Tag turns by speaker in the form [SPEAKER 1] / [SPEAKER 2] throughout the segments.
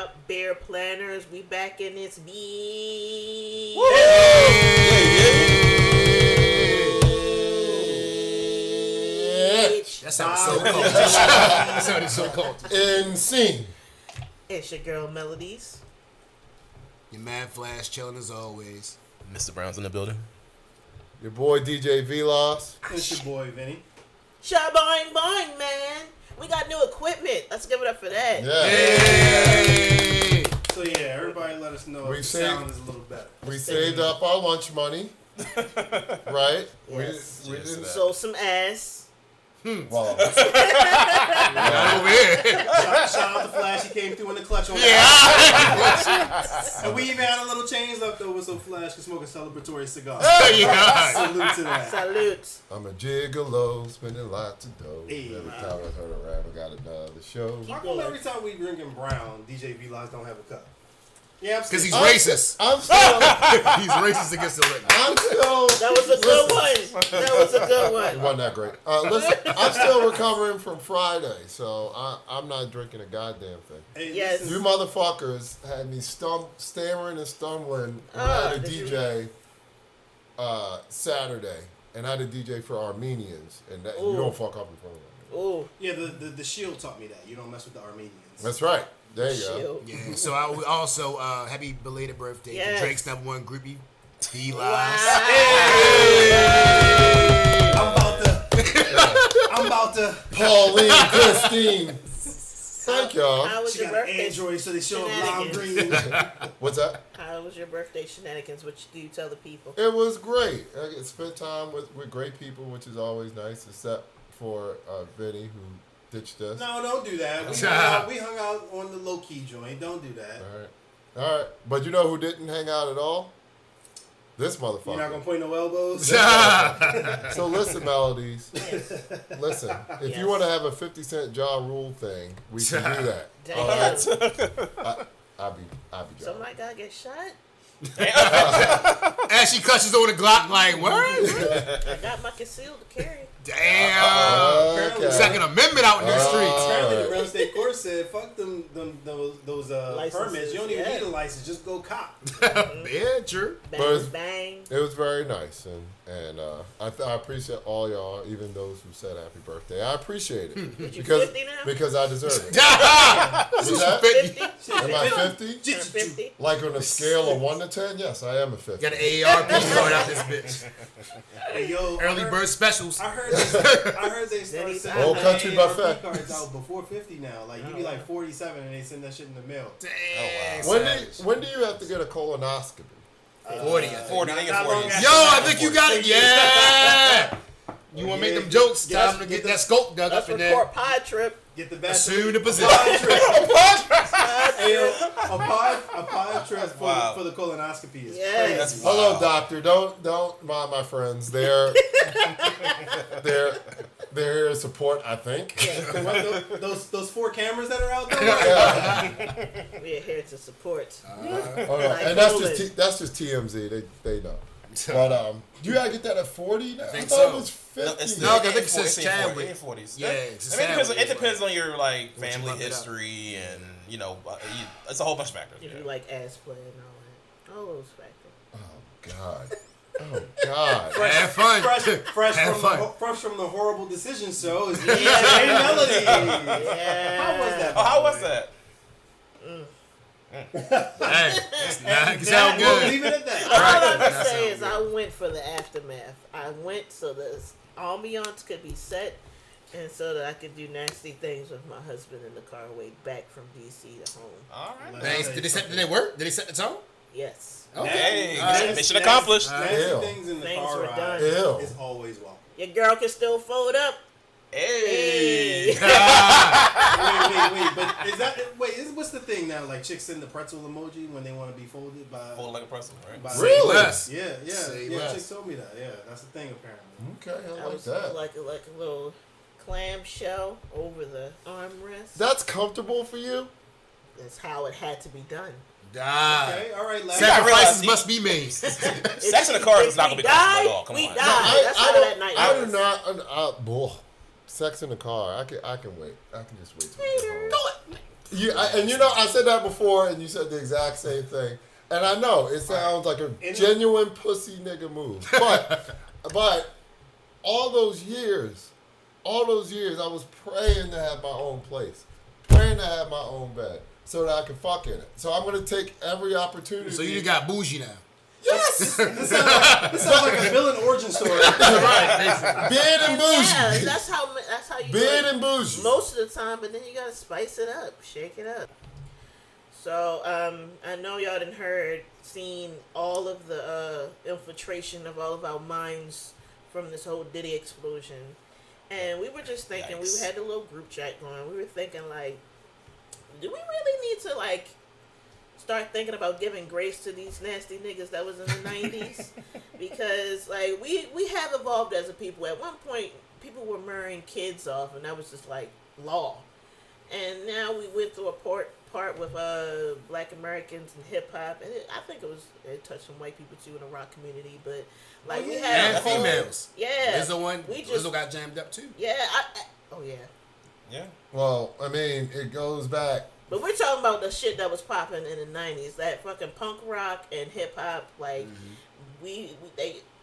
[SPEAKER 1] up, Bear Planners? We back in this beat.
[SPEAKER 2] That sounds so cold. That sounded so cold.
[SPEAKER 3] Insane.
[SPEAKER 1] It's your girl Melodies.
[SPEAKER 2] Your Mad Flash chilling as always.
[SPEAKER 4] Mr. Brown's in the building.
[SPEAKER 3] Your boy DJ Velos.
[SPEAKER 5] It's your boy Vinny.
[SPEAKER 1] Sha-boing boing, man. We got new equipment. Let's give it up for that.
[SPEAKER 3] Yeah.
[SPEAKER 2] Hey!
[SPEAKER 5] So yeah, everybody let us know if the sound is a little better.
[SPEAKER 3] We saved up our lunch money. Right?
[SPEAKER 1] Yes.
[SPEAKER 3] We didn't.
[SPEAKER 1] So some ass.
[SPEAKER 3] Well,
[SPEAKER 2] Not over here.
[SPEAKER 5] Shout out to Flash, he came through in the clutch on
[SPEAKER 2] Yeah.
[SPEAKER 5] And we even had a little change left over so Flash could smoke a celebratory cigar.
[SPEAKER 2] Yeah.
[SPEAKER 5] Salute to that.
[SPEAKER 1] Salute.
[SPEAKER 3] I'm a gigolo, spending lots of dough.
[SPEAKER 5] Hey.
[SPEAKER 3] Every time I turn around, I got another show.
[SPEAKER 5] How come every time we drinking brown, DJ V-Logs don't have a cup? Yeah,
[SPEAKER 2] Because he's
[SPEAKER 3] I'm
[SPEAKER 2] racist.
[SPEAKER 3] I'm still.
[SPEAKER 2] He's racist against the liquor.
[SPEAKER 3] I'm still.
[SPEAKER 1] That was a good one. That was a good
[SPEAKER 3] It
[SPEAKER 1] one.
[SPEAKER 3] wasn't that great. Listen, I'm still recovering from Friday, so I'm not drinking a goddamn thing.
[SPEAKER 5] Hey,
[SPEAKER 1] Yes.
[SPEAKER 5] listen,
[SPEAKER 3] You motherfuckers had me stammering and stumbling when I had a
[SPEAKER 1] did you
[SPEAKER 3] DJ Saturday, and I had a DJ for Armenians, and that, you
[SPEAKER 1] Ooh.
[SPEAKER 3] don't fuck up in front of them.
[SPEAKER 1] Ooh.
[SPEAKER 5] yeah, the Shield taught me that. You don't mess with the Armenians.
[SPEAKER 3] That's right. There you go.
[SPEAKER 1] Shield.
[SPEAKER 2] Yeah. So I would also happy belated birthday
[SPEAKER 1] Yes.
[SPEAKER 2] to Drake's #1 groupie, D
[SPEAKER 1] Wow.
[SPEAKER 2] Lies.
[SPEAKER 5] I'm about to.
[SPEAKER 3] Pauline Christine. Thank y'all.
[SPEAKER 1] How was
[SPEAKER 5] She
[SPEAKER 1] your
[SPEAKER 5] got an
[SPEAKER 1] birthday?
[SPEAKER 5] Android, so they show up lime green.
[SPEAKER 3] What's that?
[SPEAKER 1] How was your birthday shenanigans? What do you tell the people?
[SPEAKER 3] It was great. I spent time with great people, which is always nice, except for Vinny, who ditched us.
[SPEAKER 5] No, don't do that. We hung out on the low key joint. Don't do that.
[SPEAKER 3] All right. But you know who didn't hang out at all? This motherfucker.
[SPEAKER 5] You're not gonna point no elbows.
[SPEAKER 3] So listen, Melodies. Listen, if
[SPEAKER 1] Yes.
[SPEAKER 3] you want to have a 50 Cent Ja Rule thing, we can do that.
[SPEAKER 1] Damn.
[SPEAKER 3] All right? I'll be Ja.
[SPEAKER 1] Somebody gotta get shot.
[SPEAKER 2] As she clutches over the Glock, like, what?
[SPEAKER 1] I got my concealed carry.
[SPEAKER 2] Damn.
[SPEAKER 3] Okay.
[SPEAKER 2] Second Amendment out in these streets.
[SPEAKER 5] Apparently, the
[SPEAKER 3] Alright.
[SPEAKER 5] real estate court said, "Fuck those
[SPEAKER 1] Licenses,
[SPEAKER 5] permits. You don't even
[SPEAKER 1] yeah.
[SPEAKER 5] need a license. Just go cop."
[SPEAKER 2] Yeah, true.
[SPEAKER 1] Bang,
[SPEAKER 3] But-
[SPEAKER 1] bang.
[SPEAKER 3] It was very nice, and I appreciate all y'all, even those who said happy birthday. I appreciate it
[SPEAKER 1] you
[SPEAKER 3] because
[SPEAKER 1] 50 now?
[SPEAKER 3] because I deserve it.
[SPEAKER 2] This is
[SPEAKER 3] that?
[SPEAKER 2] 50.
[SPEAKER 1] 50?
[SPEAKER 3] Am I 50?
[SPEAKER 1] Turn 50?
[SPEAKER 3] Like on a scale of 1 to 10, yes, I am a 50.
[SPEAKER 2] Got an AARP going out this bitch.
[SPEAKER 5] Hey, yo,
[SPEAKER 2] Early bird specials.
[SPEAKER 5] I heard they started
[SPEAKER 1] Old
[SPEAKER 5] sending
[SPEAKER 3] Country
[SPEAKER 5] AARP
[SPEAKER 3] Buffet.
[SPEAKER 5] cards out before 50 now. Like you be like 47 and they send that shit in the mail.
[SPEAKER 2] Damn.
[SPEAKER 3] When do you have to get a colonoscopy?
[SPEAKER 2] 40, I think.
[SPEAKER 4] 40, I think it's
[SPEAKER 5] Not long
[SPEAKER 4] 40.
[SPEAKER 5] after
[SPEAKER 2] Yo, I
[SPEAKER 5] that.
[SPEAKER 2] think you got it. Yeah. You want to make them jokes?
[SPEAKER 5] Get
[SPEAKER 2] Time
[SPEAKER 5] us-
[SPEAKER 2] to
[SPEAKER 5] get
[SPEAKER 2] get
[SPEAKER 5] the-
[SPEAKER 2] that scope dug
[SPEAKER 1] Let's
[SPEAKER 2] up in there.
[SPEAKER 1] record pod trip.
[SPEAKER 5] Get the best.
[SPEAKER 2] Assume the position.
[SPEAKER 5] Hey, yo, a pod trip
[SPEAKER 4] Wow.
[SPEAKER 5] for the colonoscopy is
[SPEAKER 1] Yes.
[SPEAKER 5] crazy.
[SPEAKER 4] That's
[SPEAKER 3] Hello,
[SPEAKER 4] Wow.
[SPEAKER 3] doctor. Don't mind my friends. They're here to support, I think.
[SPEAKER 5] What, those 4 cameras that are out there.
[SPEAKER 3] Yeah.
[SPEAKER 1] We're here to support.
[SPEAKER 3] Oh, no. And that's just TMZ. They know. But you gotta get that at 40 now. I
[SPEAKER 2] think
[SPEAKER 3] thought
[SPEAKER 2] so.
[SPEAKER 3] it was 50.
[SPEAKER 2] No, I think it says Chadwick.
[SPEAKER 4] In 40s.
[SPEAKER 2] Yeah,
[SPEAKER 4] I
[SPEAKER 2] it's
[SPEAKER 4] mean,
[SPEAKER 2] Chadwick.
[SPEAKER 4] it depends on your like
[SPEAKER 2] What you
[SPEAKER 4] family
[SPEAKER 2] lump it up.
[SPEAKER 4] history and it's a whole bunch of factors.
[SPEAKER 1] If
[SPEAKER 4] Yeah.
[SPEAKER 1] you like ass play and all that. All those factors.
[SPEAKER 3] God. Oh God.
[SPEAKER 2] Have fun.
[SPEAKER 5] Fresh from the horrible decision show is DJ Melody.
[SPEAKER 1] Yeah.
[SPEAKER 5] How was that?
[SPEAKER 4] Oh, how was that?
[SPEAKER 2] Hey, it's not
[SPEAKER 5] And
[SPEAKER 2] sound
[SPEAKER 5] we'll
[SPEAKER 2] good.
[SPEAKER 5] leave it at that.
[SPEAKER 1] All I
[SPEAKER 2] That
[SPEAKER 1] can say
[SPEAKER 2] sound
[SPEAKER 1] is I went for the aftermath. I went so the ambiance could be set and so that I could do nasty things with my husband in the car way back from DC to home.
[SPEAKER 4] All right.
[SPEAKER 2] Thanks. Did they work? Did they set the tone?
[SPEAKER 1] Yes.
[SPEAKER 4] Hey,
[SPEAKER 5] Nasty-
[SPEAKER 4] mission accomplished.
[SPEAKER 5] Nasty
[SPEAKER 3] Ew.
[SPEAKER 5] things in the
[SPEAKER 1] Things
[SPEAKER 5] car
[SPEAKER 1] were
[SPEAKER 5] ride
[SPEAKER 1] done.
[SPEAKER 3] Ew.
[SPEAKER 5] is always welcome.
[SPEAKER 1] Your girl can still fold up.
[SPEAKER 4] Hey.
[SPEAKER 5] Wait, but what's the thing now? Like chicks send the pretzel emoji when they want to be folded by.
[SPEAKER 4] Fold like a pretzel, right?
[SPEAKER 5] by
[SPEAKER 3] Really?
[SPEAKER 2] Less.
[SPEAKER 5] Yeah.
[SPEAKER 2] Say
[SPEAKER 5] Yeah,
[SPEAKER 2] less.
[SPEAKER 5] chicks told me that. Yeah, that's the thing apparently.
[SPEAKER 3] Okay, I
[SPEAKER 1] I
[SPEAKER 3] like
[SPEAKER 1] was
[SPEAKER 3] that.
[SPEAKER 1] like a little clam shell over the armrest.
[SPEAKER 3] That's comfortable for you?
[SPEAKER 1] That's how it had to be done.
[SPEAKER 5] Okay, all right. Last
[SPEAKER 2] Sacrifices
[SPEAKER 4] realize-
[SPEAKER 2] must be made.
[SPEAKER 4] Sex in the car is not gonna be comfortable at all. Come
[SPEAKER 1] we
[SPEAKER 4] on.
[SPEAKER 1] die.
[SPEAKER 3] I-
[SPEAKER 1] That's
[SPEAKER 3] I
[SPEAKER 1] how
[SPEAKER 3] don't-
[SPEAKER 1] that night
[SPEAKER 3] I do
[SPEAKER 1] was.
[SPEAKER 3] not. Sex in the car. I can wait. I can just wait till we get home. I said that before, and you said the exact same thing. And I know it sounds like a genuine pussy nigga move, but all those years, I was praying to have my own place, praying to have my own bed, so that I could fuck in it. So I'm gonna take every opportunity.
[SPEAKER 2] So you just got bougie now.
[SPEAKER 3] Yes.
[SPEAKER 5] This sounds like a villain origin story.
[SPEAKER 2] Right.
[SPEAKER 3] Beard and bougie.
[SPEAKER 1] Yeah, that's how you
[SPEAKER 3] Beard
[SPEAKER 1] do it
[SPEAKER 3] and bougie.
[SPEAKER 1] most of the time, but then you gotta spice it up, shake it up. So I know y'all done seen all of the infiltration of all of our minds from this whole Diddy explosion, and we were just thinking.
[SPEAKER 4] Yikes.
[SPEAKER 1] We had a little group chat going. We were thinking like, do we really need to like start thinking about giving grace to these nasty niggas that was in the 90s? Because like we have evolved as a people. At one point, people were marrying kids off, and that was just like law. And now we went through a part with Black Americans and hip hop, and I think it touched some white people too in the rock community. But like we had
[SPEAKER 2] And
[SPEAKER 1] a whole,
[SPEAKER 2] females.
[SPEAKER 1] yeah.
[SPEAKER 2] Lizzo got jammed up too.
[SPEAKER 1] Yeah, oh yeah.
[SPEAKER 4] Yeah.
[SPEAKER 3] Well, I mean, it goes back.
[SPEAKER 1] But we're talking about the shit that was popping in the 90s, that fucking punk rock and hip hop. Like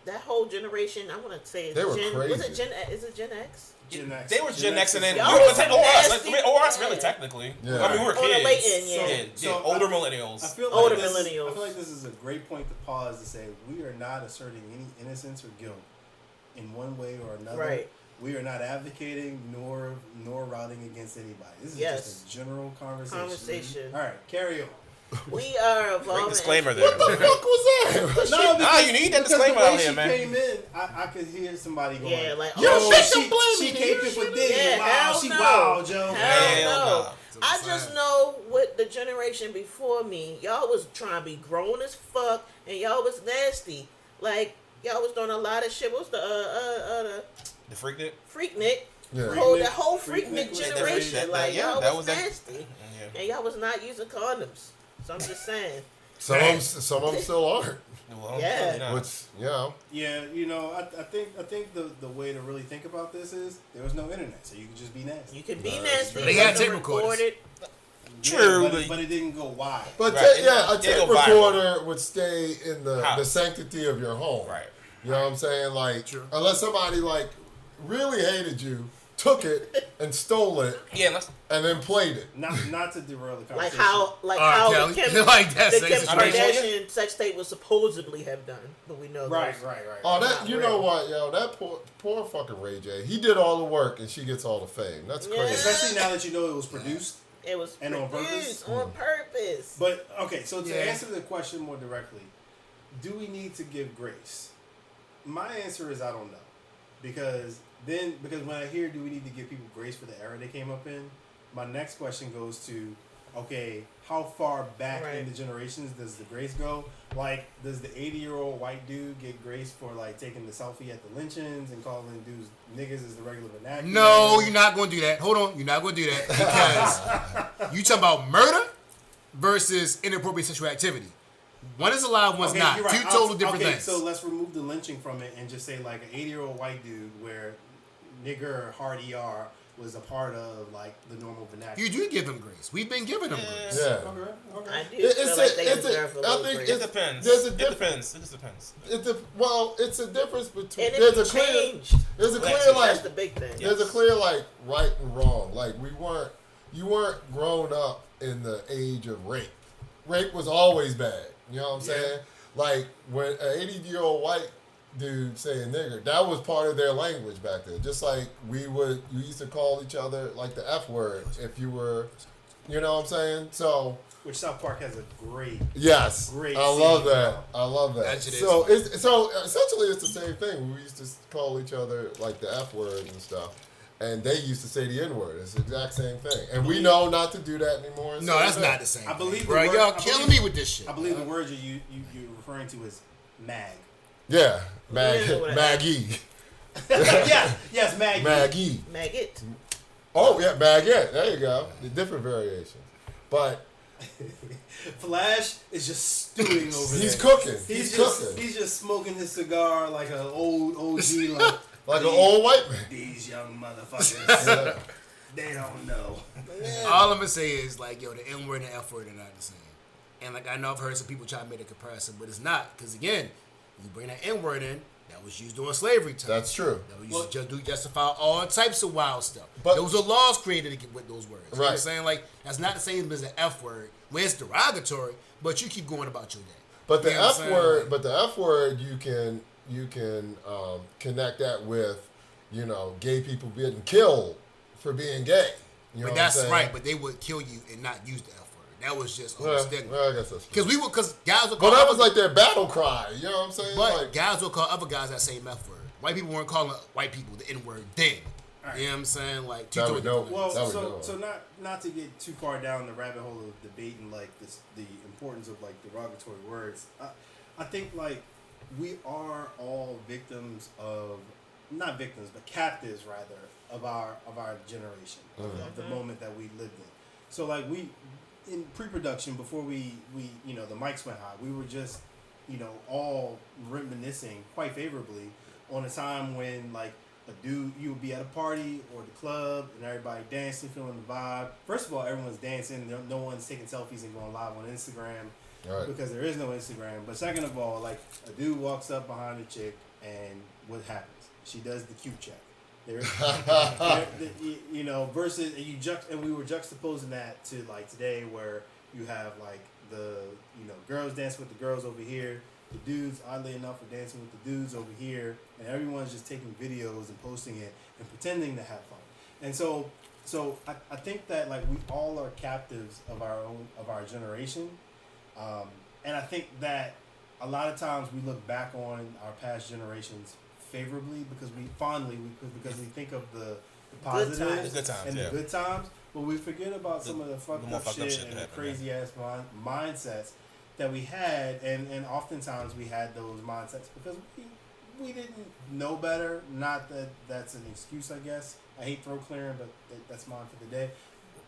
[SPEAKER 1] that whole generation. I want to say
[SPEAKER 3] They were
[SPEAKER 1] Was
[SPEAKER 3] crazy.
[SPEAKER 1] it Gen? Is it Gen X?
[SPEAKER 5] Gen X.
[SPEAKER 4] They were Gen X and then
[SPEAKER 1] Y'all
[SPEAKER 4] we were
[SPEAKER 1] was
[SPEAKER 4] like,
[SPEAKER 1] nasty.
[SPEAKER 4] ORs really technically.
[SPEAKER 3] Yeah.
[SPEAKER 4] I mean, we were
[SPEAKER 1] On the
[SPEAKER 4] kids.
[SPEAKER 1] late end, yeah.
[SPEAKER 5] So
[SPEAKER 4] older
[SPEAKER 5] I
[SPEAKER 4] millennials.
[SPEAKER 5] feel like
[SPEAKER 1] Older
[SPEAKER 5] this,
[SPEAKER 1] millennials.
[SPEAKER 5] I feel like this is a great point to pause to say we are not asserting any innocence or guilt in one way or another.
[SPEAKER 1] Right.
[SPEAKER 5] We are not advocating nor routing against anybody. This is just a general conversation. All right, carry on.
[SPEAKER 1] We are evolving.
[SPEAKER 4] Great disclaimer there.
[SPEAKER 3] What the fuck was that?
[SPEAKER 4] Nah, you need that
[SPEAKER 5] because
[SPEAKER 4] disclaimer
[SPEAKER 5] the way
[SPEAKER 4] out here,
[SPEAKER 5] she
[SPEAKER 4] man.
[SPEAKER 5] came in, I could hear somebody going,
[SPEAKER 1] Yeah, like,
[SPEAKER 3] Yo,
[SPEAKER 1] oh,
[SPEAKER 3] shit, don't
[SPEAKER 5] she
[SPEAKER 3] blame me,
[SPEAKER 5] caping
[SPEAKER 3] nigga.
[SPEAKER 5] for Diddy.
[SPEAKER 1] Yeah,
[SPEAKER 5] Wow,
[SPEAKER 1] hell
[SPEAKER 5] she
[SPEAKER 1] no.
[SPEAKER 5] wild, Joe.
[SPEAKER 1] Hell no.
[SPEAKER 4] nah.
[SPEAKER 1] I just know what the generation before me, y'all was trying to be grown as fuck, and y'all was nasty. Like, y'all was doing a lot of shit. What's the
[SPEAKER 4] The Freaknik?
[SPEAKER 1] Freaknik?
[SPEAKER 3] Yeah.
[SPEAKER 1] That whole Freaknik
[SPEAKER 5] was-
[SPEAKER 1] generation. Like,
[SPEAKER 4] yeah,
[SPEAKER 1] y'all
[SPEAKER 4] that
[SPEAKER 1] was
[SPEAKER 4] was
[SPEAKER 1] nasty.
[SPEAKER 4] Yeah.
[SPEAKER 1] And y'all was not using condoms. So I'm just saying.
[SPEAKER 3] Some of them still aren't.
[SPEAKER 4] Well,
[SPEAKER 1] Yeah.
[SPEAKER 4] probably not.
[SPEAKER 3] Which, you know.
[SPEAKER 5] Yeah, you know, I think the way to really think about this is there was no internet, so you could just be nasty.
[SPEAKER 1] You can be nasty.
[SPEAKER 2] They had
[SPEAKER 1] you
[SPEAKER 2] tape
[SPEAKER 1] can
[SPEAKER 2] recorders.
[SPEAKER 1] record it.
[SPEAKER 4] True,
[SPEAKER 5] but it didn't go wide.
[SPEAKER 3] But
[SPEAKER 4] Right.
[SPEAKER 3] a
[SPEAKER 4] It
[SPEAKER 3] tape
[SPEAKER 4] go viral.
[SPEAKER 3] recorder would stay in the
[SPEAKER 4] House.
[SPEAKER 3] sanctity of your home.
[SPEAKER 4] Right.
[SPEAKER 3] You know what I'm saying? Like,
[SPEAKER 2] True.
[SPEAKER 3] unless somebody like really hated you, took it and stole it,
[SPEAKER 4] Yeah, let's.
[SPEAKER 3] and then played it.
[SPEAKER 5] Not to derail the
[SPEAKER 1] Like
[SPEAKER 5] conversation.
[SPEAKER 1] how
[SPEAKER 2] Kelly. Like that
[SPEAKER 1] the
[SPEAKER 2] says
[SPEAKER 1] Kim
[SPEAKER 2] it's
[SPEAKER 1] Kardashian sex tape was supposedly have done, but we know
[SPEAKER 5] Right.
[SPEAKER 1] those-
[SPEAKER 3] Oh, that
[SPEAKER 1] Not
[SPEAKER 3] you
[SPEAKER 1] real.
[SPEAKER 3] know what, yo? That poor fucking Ray J. He did all the work, and she gets all the fame. That's
[SPEAKER 1] Yeah.
[SPEAKER 3] crazy.
[SPEAKER 5] Especially now that you know it was produced.
[SPEAKER 1] It was
[SPEAKER 5] And on
[SPEAKER 1] produced
[SPEAKER 5] purpose?
[SPEAKER 1] on purpose.
[SPEAKER 5] But okay, so to
[SPEAKER 2] Yeah.
[SPEAKER 5] answer the question more directly, do we need to give grace? My answer is I don't know, because when I hear do we need to give people grace for the era they came up in, my next question goes to, okay, how far back
[SPEAKER 1] Right.
[SPEAKER 5] in the generations does the grace go? Like, does the 80-year-old white dude get grace for like taking the selfie at the lynchings and calling dudes niggas as the regular vernacular?
[SPEAKER 2] No, you're not going to do that. Hold on, you're not going to do that because you talking about murder versus inappropriate sexual activity. One is allowed, one's not.
[SPEAKER 5] you're right.
[SPEAKER 2] Two total different things.
[SPEAKER 5] So let's remove the lynching from it and just say like an 80-year-old white dude where nigger hard ER was a part of like the normal vernacular.
[SPEAKER 2] You do give them grace. We've been giving them grace.
[SPEAKER 3] Yeah.
[SPEAKER 5] Okay.
[SPEAKER 1] I do
[SPEAKER 3] It's
[SPEAKER 1] feel like they
[SPEAKER 3] a-
[SPEAKER 1] deserve a
[SPEAKER 3] I
[SPEAKER 1] little
[SPEAKER 3] think
[SPEAKER 1] grace.
[SPEAKER 4] It depends.
[SPEAKER 3] There's a
[SPEAKER 4] It
[SPEAKER 3] difference.
[SPEAKER 4] depends. It just depends.
[SPEAKER 3] It's a difference between.
[SPEAKER 1] And
[SPEAKER 3] There's
[SPEAKER 1] it
[SPEAKER 3] a clear.
[SPEAKER 1] changed.
[SPEAKER 3] There's a clear
[SPEAKER 4] That's
[SPEAKER 3] like.
[SPEAKER 1] That's the big thing.
[SPEAKER 3] There's a clear like right and wrong. Like you weren't grown up in the age of rape. Rape was always bad. You know what I'm saying? Like when an 80-year-old white dude saying nigger, that was part of their language back then. Just like you used to call each other like the F word if you were, you know what I'm saying? So
[SPEAKER 5] Which South Park has a great.
[SPEAKER 3] yes,
[SPEAKER 5] Great
[SPEAKER 3] I love
[SPEAKER 5] scene.
[SPEAKER 3] that. I love that.
[SPEAKER 2] That shit is
[SPEAKER 3] So essentially it's the same thing. We used to call each other like the F word and stuff. And they used to say the N word. It's the exact same thing. And we know not to do that anymore.
[SPEAKER 2] No, that's not the same.
[SPEAKER 5] I believe the
[SPEAKER 2] Bro,
[SPEAKER 5] word-
[SPEAKER 2] y'all
[SPEAKER 5] I
[SPEAKER 2] killing
[SPEAKER 5] believe-
[SPEAKER 2] me with this shit.
[SPEAKER 5] I believe the word you're referring to is mag.
[SPEAKER 3] Yeah,
[SPEAKER 1] Yeah, whatever.
[SPEAKER 3] Maggie.
[SPEAKER 5] yes, mag.
[SPEAKER 3] Maggie.
[SPEAKER 1] Maggot.
[SPEAKER 3] Oh, yeah, Baguette. There you go. The different variations. But
[SPEAKER 5] Flash is just stewing over there.
[SPEAKER 3] he's cooking.
[SPEAKER 5] He's
[SPEAKER 3] cooking.
[SPEAKER 5] just smoking his cigar like an old OG, like
[SPEAKER 3] Like an old white man.
[SPEAKER 5] these young motherfuckers.
[SPEAKER 3] Yeah.
[SPEAKER 5] They don't know.
[SPEAKER 2] All I'm gonna say is like, yo, the N word and the F word are not the same. And like I know I've heard some people try to make a comparison, but it's not. Because again, you bring that N word in, that was used during slavery time.
[SPEAKER 3] That's true.
[SPEAKER 2] That was used to justify all types of wild stuff.
[SPEAKER 3] But-
[SPEAKER 2] Those are laws created with those words. You know what I'm
[SPEAKER 3] Right.
[SPEAKER 2] saying? Like, that's not the same as the F word, where it's derogatory, but you keep going about your day.
[SPEAKER 3] But the
[SPEAKER 2] You know what
[SPEAKER 3] F
[SPEAKER 2] I'm saying?
[SPEAKER 3] word,
[SPEAKER 2] Like,
[SPEAKER 3] but the F word, you can connect that with, gay people getting killed for being gay. You know
[SPEAKER 2] but
[SPEAKER 3] what
[SPEAKER 2] that's
[SPEAKER 3] I'm saying?
[SPEAKER 2] right, but they would kill you and not use the F word. That was just
[SPEAKER 3] Well,
[SPEAKER 2] stigma.
[SPEAKER 3] I guess that's true.
[SPEAKER 2] Because guys would call
[SPEAKER 3] But that was
[SPEAKER 2] other-
[SPEAKER 3] like their battle cry. You know what I'm saying?
[SPEAKER 2] But
[SPEAKER 3] Like,
[SPEAKER 2] guys will call other guys that same F word. White people weren't calling white people the N word then.
[SPEAKER 5] Right.
[SPEAKER 2] You know what I'm saying? Like,
[SPEAKER 3] That we know.
[SPEAKER 5] Well,
[SPEAKER 3] That we know.
[SPEAKER 5] so not to get too far down the rabbit hole of debating like this, the importance of like derogatory words. I think like we are all victims of, not victims, but captives rather of our generation, of the moment that we lived in. So like we, in pre-production, before we the mics went high, we were just all reminiscing quite favorably on a time when like a dude, you would be at a party or the club and everybody dancing, feeling the vibe. First of all, everyone's dancing. No one's taking selfies and going live on Instagram
[SPEAKER 3] Right.
[SPEAKER 5] because there is no Instagram. But second of all, like a dude walks up behind a chick and what happens? She does the cute check. Versus and we were juxtaposing that to like today where you have like the girls dancing with the girls over here, the dudes oddly enough are dancing with the dudes over here, and everyone's just taking videos and posting it and pretending to have fun. And so I think that like we all are captives of our generation, and I think that a lot of times we look back on our past generations favorably because we think of the positives
[SPEAKER 1] times.
[SPEAKER 4] The good times,
[SPEAKER 5] and
[SPEAKER 4] yeah.
[SPEAKER 5] the good times, but we forget about some of the fucked
[SPEAKER 4] more
[SPEAKER 5] up
[SPEAKER 4] fucked up
[SPEAKER 5] shit
[SPEAKER 4] shit
[SPEAKER 5] and
[SPEAKER 4] that
[SPEAKER 5] the
[SPEAKER 4] happened,
[SPEAKER 5] crazy ass mindsets that we had, and oftentimes we had those mindsets because we didn't know better. Not that that's an excuse, I guess. I hate throat clearing, but that's mine for the day.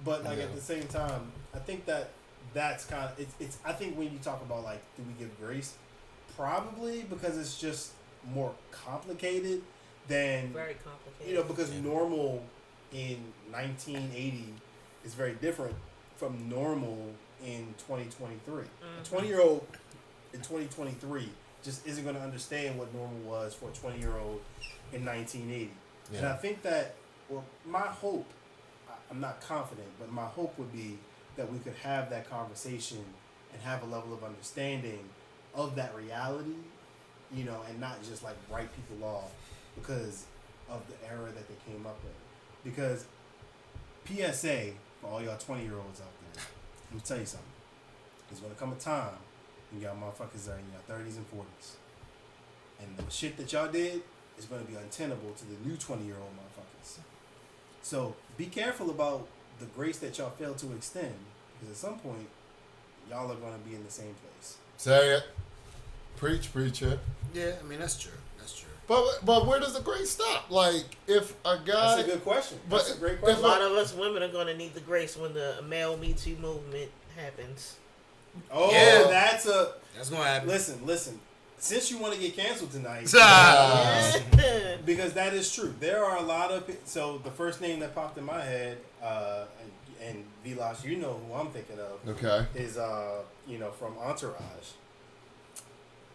[SPEAKER 5] But like at the same time, I think that's kind of it's. I think when you talk about like, do we give grace? Probably because it's just more complicated than
[SPEAKER 1] Very complicated.
[SPEAKER 5] because normal in 1980 is very different from normal in 2023. A 20-year-old in 2023 just isn't going to understand what normal was for a 20-year-old in 1980. And I think that, or my hope, I'm not confident, but my hope would be that we could have that conversation and have a level of understanding of that reality, and not just like write people off because of the era that they came up in. Because PSA, for all y'all 20-year-olds out there, let me tell you something. There's going to come a time when y'all motherfuckers are in your 30s and 40s. And the shit that y'all did is going to be untenable to the new 20-year-old motherfuckers. So be careful about the grace that y'all fail to extend, because at some point, y'all are going to be in the same place.
[SPEAKER 3] say it. Preach, preacher.
[SPEAKER 2] yeah, I mean, that's true. That's true.
[SPEAKER 3] But where does the grace stop? Like, if a guy...
[SPEAKER 5] That's a good question.
[SPEAKER 3] but
[SPEAKER 5] That's a great
[SPEAKER 3] if
[SPEAKER 1] A
[SPEAKER 5] question.
[SPEAKER 1] lot of us women are going to need the grace when the male Me Too movement happens.
[SPEAKER 5] Oh,
[SPEAKER 2] Yeah.
[SPEAKER 5] that's a...
[SPEAKER 2] That's going to happen.
[SPEAKER 5] Listen. Since you want to get canceled tonight, because that is true. There are a lot of... So the first name that popped in my head, and Vilas, you know who I'm thinking of,
[SPEAKER 3] Okay.
[SPEAKER 5] is, from Entourage.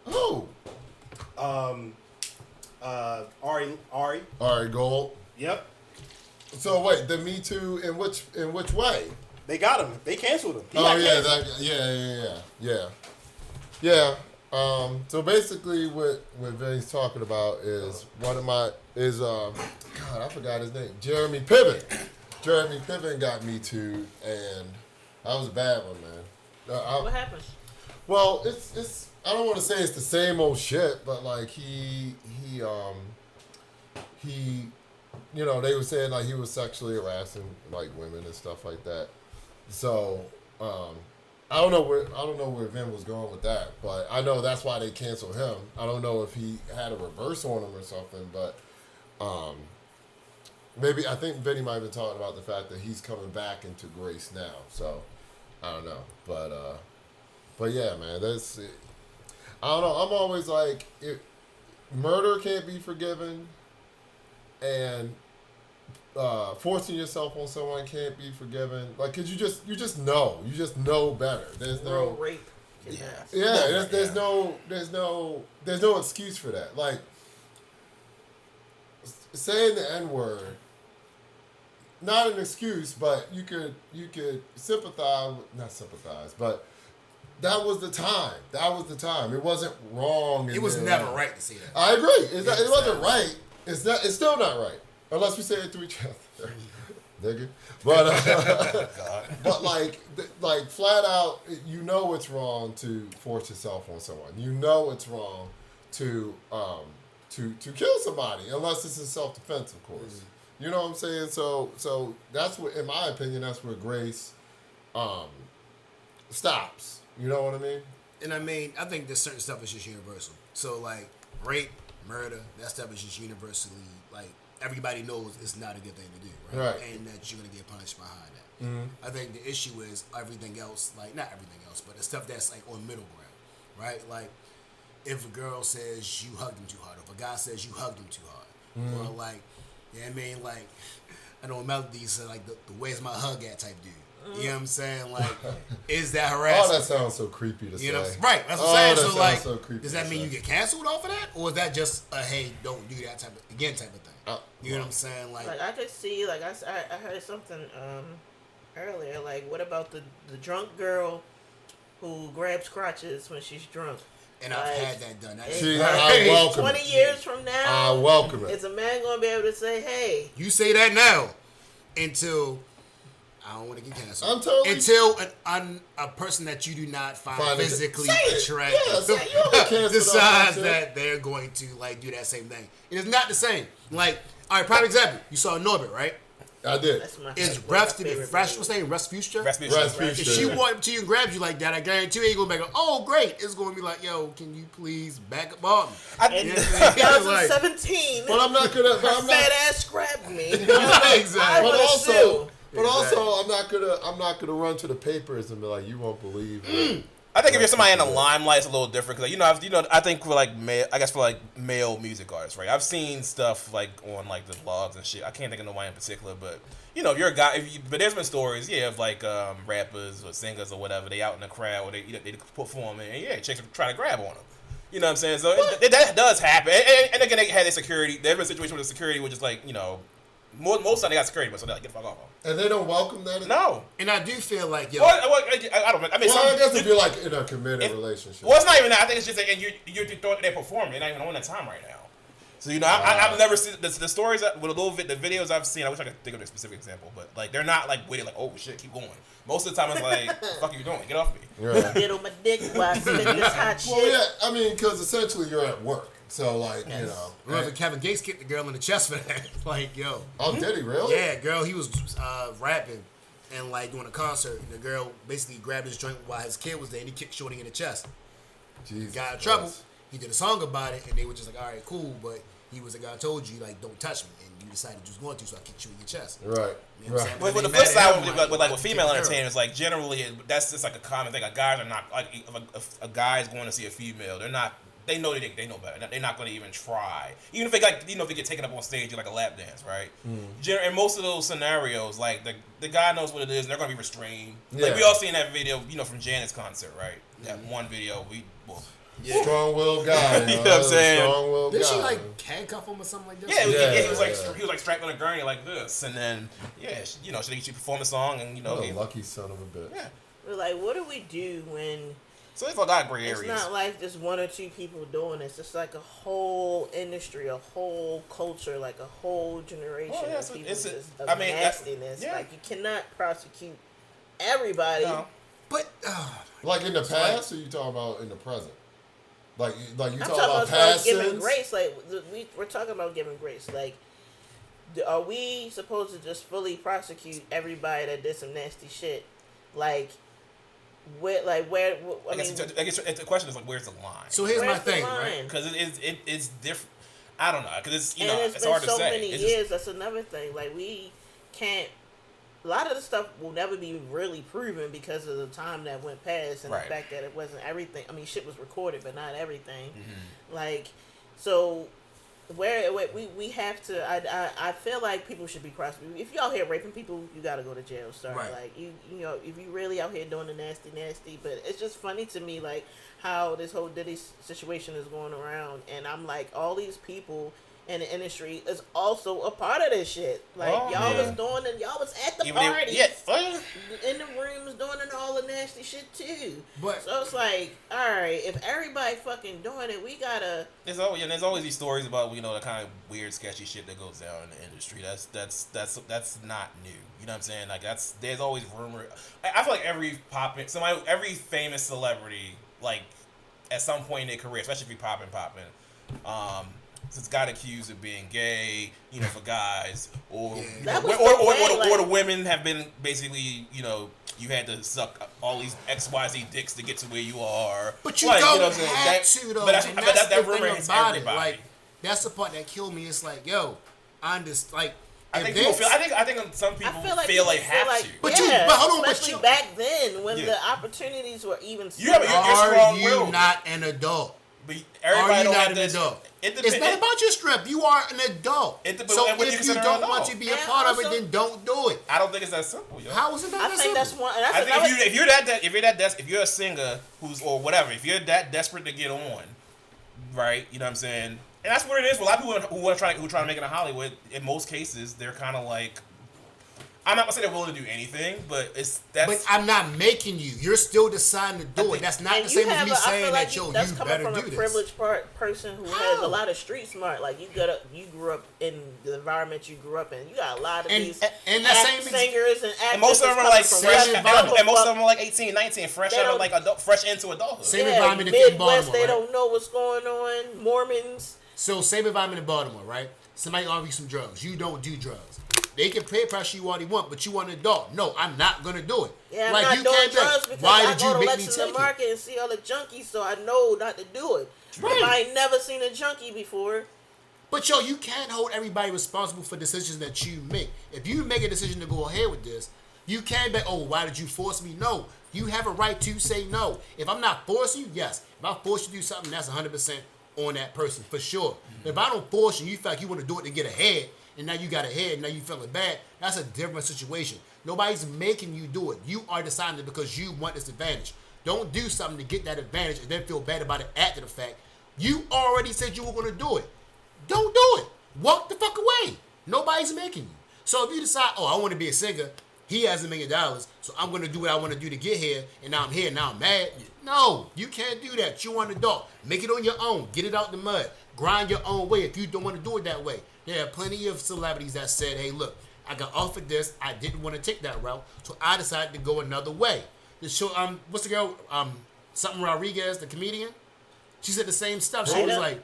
[SPEAKER 3] Oh.
[SPEAKER 5] Ari.
[SPEAKER 3] All right, Gold.
[SPEAKER 5] Yep.
[SPEAKER 3] So wait, the Me Too in which way?
[SPEAKER 5] They got him. They canceled him. He
[SPEAKER 3] Oh
[SPEAKER 5] got
[SPEAKER 3] yeah,
[SPEAKER 5] canceled.
[SPEAKER 3] yeah. So basically, what Vinny's talking about is God, I forgot his name. Jeremy Piven. Jeremy Piven got Me Too, and that was a bad one, man.
[SPEAKER 1] What happened?
[SPEAKER 3] Well, it's I don't want to say it's the same old shit, but like he they were saying like he was sexually harassing like women and stuff like that. So I don't know where Vin was going with that, but I know that's why they canceled him. I don't know if he had a reverse on him or something, but maybe I think Vinny might have been talking about the fact that he's coming back into grace now. So I don't know, but yeah, man, that's it. I don't know. I'm always like, murder can't be forgiven, and forcing yourself on someone can't be forgiven. Like, cause you just know better. There's
[SPEAKER 1] Rural
[SPEAKER 3] no
[SPEAKER 1] rape.
[SPEAKER 3] yeah. There's no excuse for that. Like saying the N-word, not an excuse, but you could not sympathize, but that was the time. It wasn't wrong.
[SPEAKER 2] It was never right to say that.
[SPEAKER 3] I agree. It wasn't right. It's still not right unless we say it to each other, nigga. But like flat out, you know it's wrong to force yourself on someone. You know it's wrong to kill somebody unless it's in self defense, of course. Mm-hmm. You know what I'm saying? So that's what, in my opinion, that's where grace stops. You know what I mean?
[SPEAKER 2] And I mean, I think there's certain stuff that's just universal. So like rape, murder, that stuff is just universally, like, everybody knows it's not a good thing to do, right? And that you're gonna get punished behind that. Mm-hmm. I think the issue is everything else, like not everything else, but the stuff that's like on middle ground, right? Like if a girl says you hugged him too hard, or if a guy says you hugged him too hard, or like, you know what I mean? Like, I know Melody said like the where's my hug at type dude. You know what I'm saying? Like, is that harassment?
[SPEAKER 3] Oh, that sounds so creepy to say.
[SPEAKER 2] Know, right, that's what I'm saying. So like,
[SPEAKER 3] so creepy
[SPEAKER 2] does that mean you get canceled off of that, or is that just a hey, don't do that type of thing? You know what I'm saying? Like
[SPEAKER 1] I could see, like I heard something earlier. Like, what about the drunk girl who grabs crotches when she's drunk?
[SPEAKER 2] And I've had that done.
[SPEAKER 3] I welcome
[SPEAKER 1] 20 years from now,
[SPEAKER 3] I welcome it.
[SPEAKER 1] Is a man gonna be able to say, "Hey"?
[SPEAKER 2] You say that now, until I don't want to get canceled.
[SPEAKER 3] I'm totally
[SPEAKER 2] until a person that you do not find physically attractive decides that they're going to like do that same thing. It is not the same. Like, all right, prime example. You saw Norbit, right?
[SPEAKER 3] I did.
[SPEAKER 2] Is what's his name? Rasputia? If she walked up to you and grabs you like that, I guarantee you ain't gonna be like, oh great. It's gonna be like, yo, can you please back up on me?
[SPEAKER 1] In 2017,
[SPEAKER 3] but I'm not gonna.
[SPEAKER 1] Fat ass grabbed me.
[SPEAKER 2] Exactly.
[SPEAKER 3] But also, I'm not gonna run to the papers and be like, you won't believe it.
[SPEAKER 4] I think if you're somebody in the limelight, it's a little different because I think for like male music artists, right? I've seen stuff like on like the blogs and shit. I can't think of nobody in particular, but if you're a guy, but there's been stories, of like rappers or singers or whatever. They out in the crowd or they perform and chicks are trying to grab on them. You know what I'm saying? So that does happen. And again, they had their security. There's been a situation where the security was just like most of them they got security, but so they're like, get the fuck off.
[SPEAKER 3] And they don't welcome that?
[SPEAKER 4] No.
[SPEAKER 2] And I do feel like,
[SPEAKER 4] I don't know. I mean,
[SPEAKER 3] I guess if you're like in a committed relationship.
[SPEAKER 4] Well, it's not even that. I think it's just like, and you're they're performing. They're not even on that time right now. So, I've never seen the stories, the videos I've seen, I wish I could think of a specific example, but like, they're not like witty, like, oh shit, keep going. Most of the time it's like, what the fuck are you doing? Get off me.
[SPEAKER 3] Right.
[SPEAKER 1] Get on my dick while I spit this hot shit.
[SPEAKER 3] Well, yeah, I mean, because essentially you're at work. So, like,
[SPEAKER 2] Remember Kevin Gates kicked the girl in the chest for that. Like, yo.
[SPEAKER 3] Oh, did he really?
[SPEAKER 2] Yeah, girl, he was rapping and, like, doing a concert. And the girl basically grabbed his joint while his kid was there and he kicked Shorty in the chest.
[SPEAKER 3] Jesus
[SPEAKER 2] got in trouble. He did a song about it and they were just like, all right, cool. But he was like, I told you, like, don't touch me. And you decided you was going to, so I kicked you in your chest.
[SPEAKER 3] Right.
[SPEAKER 2] You know
[SPEAKER 3] right.
[SPEAKER 4] But the flip side with female entertainers, like, generally, that's just like a common thing. Like, guys are not, like, if a guy is going to see a female, they're not, they know they know better. They're not going to even try. Even if they if they get taken up on stage, like a lap dance, right? In most of those scenarios, like the guy knows what it is, and they're going to be restrained. Yeah. Like we all seen that video, from Janet's concert, right? That one video,
[SPEAKER 3] strong-willed guy.
[SPEAKER 4] You know what I'm saying?
[SPEAKER 3] Strong-willed guy.
[SPEAKER 2] Did she like handcuff him or something like that?
[SPEAKER 4] Yeah, he was like strapped on a gurney like this, and then she performed a song, and
[SPEAKER 3] what a lucky son of a bitch.
[SPEAKER 4] Yeah.
[SPEAKER 1] But like, what do we do when?
[SPEAKER 4] So it's a lot of gray areas.
[SPEAKER 1] It's not like just one or two people doing this. It's like a whole industry, a whole culture, like a whole generation of people of nastiness. Like you cannot prosecute everybody. No.
[SPEAKER 2] But
[SPEAKER 3] like in the past, or you talking about in the present? Like you talking
[SPEAKER 1] about
[SPEAKER 3] past
[SPEAKER 1] giving
[SPEAKER 3] sins?
[SPEAKER 1] grace. Like we're talking about giving grace. Like, are we supposed to just fully prosecute everybody that did some nasty shit? Like. I guess
[SPEAKER 4] the question is like, where's the line?
[SPEAKER 2] So here's my thing, right?
[SPEAKER 4] Because it's different. I don't know, because it's
[SPEAKER 1] it's
[SPEAKER 4] hard
[SPEAKER 1] been
[SPEAKER 4] to say.
[SPEAKER 1] So many years. That's another thing. Like we can't. A lot of the stuff will never be really proven because of the time that went past and the fact that it wasn't everything. I mean, shit was recorded, but not everything. Mm-hmm. Like, so we have to. I feel like people should be prosecuted. If you out here raping people, you gotta go to jail. Sorry,
[SPEAKER 2] Right.
[SPEAKER 1] like you know, if you really out here doing the nasty. But it's just funny to me, like how this whole Diddy situation is going around, and I'm like, all these people in the industry is also a part of this shit. Like y'all was doing, and y'all was at the parties, in the rooms doing all the nasty shit too.
[SPEAKER 2] But
[SPEAKER 1] So it's like, all right, if everybody fucking doing it, we gotta.
[SPEAKER 4] There's always these stories about the kind of weird, sketchy shit that goes down in the industry. That's not new. You know what I'm saying? Like there's always rumor. I feel like every famous celebrity, like at some point in their career, especially if you popping, got accused of being gay, for guys, or or the women have been basically, you had to suck all these XYZ dicks to get to where you are.
[SPEAKER 2] But you
[SPEAKER 4] like,
[SPEAKER 2] don't
[SPEAKER 4] have
[SPEAKER 2] to though.
[SPEAKER 4] But that's
[SPEAKER 2] the
[SPEAKER 4] rumor
[SPEAKER 2] thing
[SPEAKER 4] hits
[SPEAKER 2] about
[SPEAKER 4] everybody.
[SPEAKER 2] it. Like that's the part that killed me. It's like, yo, I think
[SPEAKER 4] some people
[SPEAKER 1] feel like
[SPEAKER 4] feel like have to.
[SPEAKER 2] But
[SPEAKER 1] hold
[SPEAKER 2] on,
[SPEAKER 1] especially back then when the opportunities were even.
[SPEAKER 2] Are you not an adult?
[SPEAKER 4] But
[SPEAKER 2] Are you not an
[SPEAKER 4] this.
[SPEAKER 2] adult? It's not about your strength. You are an adult. So if you don't want to be a part of it, then don't do it.
[SPEAKER 4] I don't think it's that simple, yo.
[SPEAKER 2] How is it not that simple?
[SPEAKER 1] That's one.
[SPEAKER 4] I think if you're a singer or whatever, if you're that desperate to get on, right? You know what I'm saying? And that's what it is. For a lot of people who try to make it in Hollywood, in most cases, they're kind of like. I'm not gonna say they're willing to do anything, but
[SPEAKER 2] But I'm not making you. You're still deciding to do it. That's not the same as me saying
[SPEAKER 1] like
[SPEAKER 2] that, yo,
[SPEAKER 1] that's
[SPEAKER 2] you
[SPEAKER 1] coming
[SPEAKER 2] better
[SPEAKER 1] from
[SPEAKER 2] do
[SPEAKER 1] a
[SPEAKER 2] this.
[SPEAKER 1] privileged person who has a lot of street smart. Like you grew up in the environment you grew up in. You got a lot of these singers and actors.
[SPEAKER 4] And most of them are like fresh, and most of them are like 18, 19, fresh out of like fresh into adulthood.
[SPEAKER 2] Same environment if you're in
[SPEAKER 1] Midwest,
[SPEAKER 2] Baltimore.
[SPEAKER 1] they don't know what's going on. Mormons.
[SPEAKER 2] So same environment in Baltimore, right? Somebody offers you some drugs. You don't do drugs. They can peer pressure you all they want, but you want an adult. No, I'm not gonna do it.
[SPEAKER 1] Yeah, I'm not doing drugs because I go to Lexington Market and see all the junkies, so I know not to do it. Right. I ain't never seen a junkie before.
[SPEAKER 2] But yo, you can't hold everybody responsible for decisions that you make. If you make a decision to go ahead with this, you can't be, oh, why did you force me? No. You have a right to say no. If I'm not forcing you, yes. If I force you to do something, that's 100% on that person, for sure. Mm-hmm. If I don't force you, you feel like you want to do it to get ahead, and now you got ahead, and now you feeling bad, that's a different situation. Nobody's making you do it. You are deciding it because you want this advantage. Don't do something to get that advantage and then feel bad about it after the fact. You already said you were going to do it. Don't do it. Walk the fuck away. Nobody's making you. So if you decide, oh, I want to be a singer, he has $1 million, so I'm going to do what I want to do to get here, and now I'm here, now I'm mad. No, you can't do that. You want an adult. Make it on your own. Get it out the mud. Grind your own way if you don't want to do it that way. There are plenty of celebrities that said, hey, look, I got offered this. I didn't want to take that route, so I decided to go another way. The show, what's the girl, something Rodriguez, the comedian? She said the same stuff. She was like,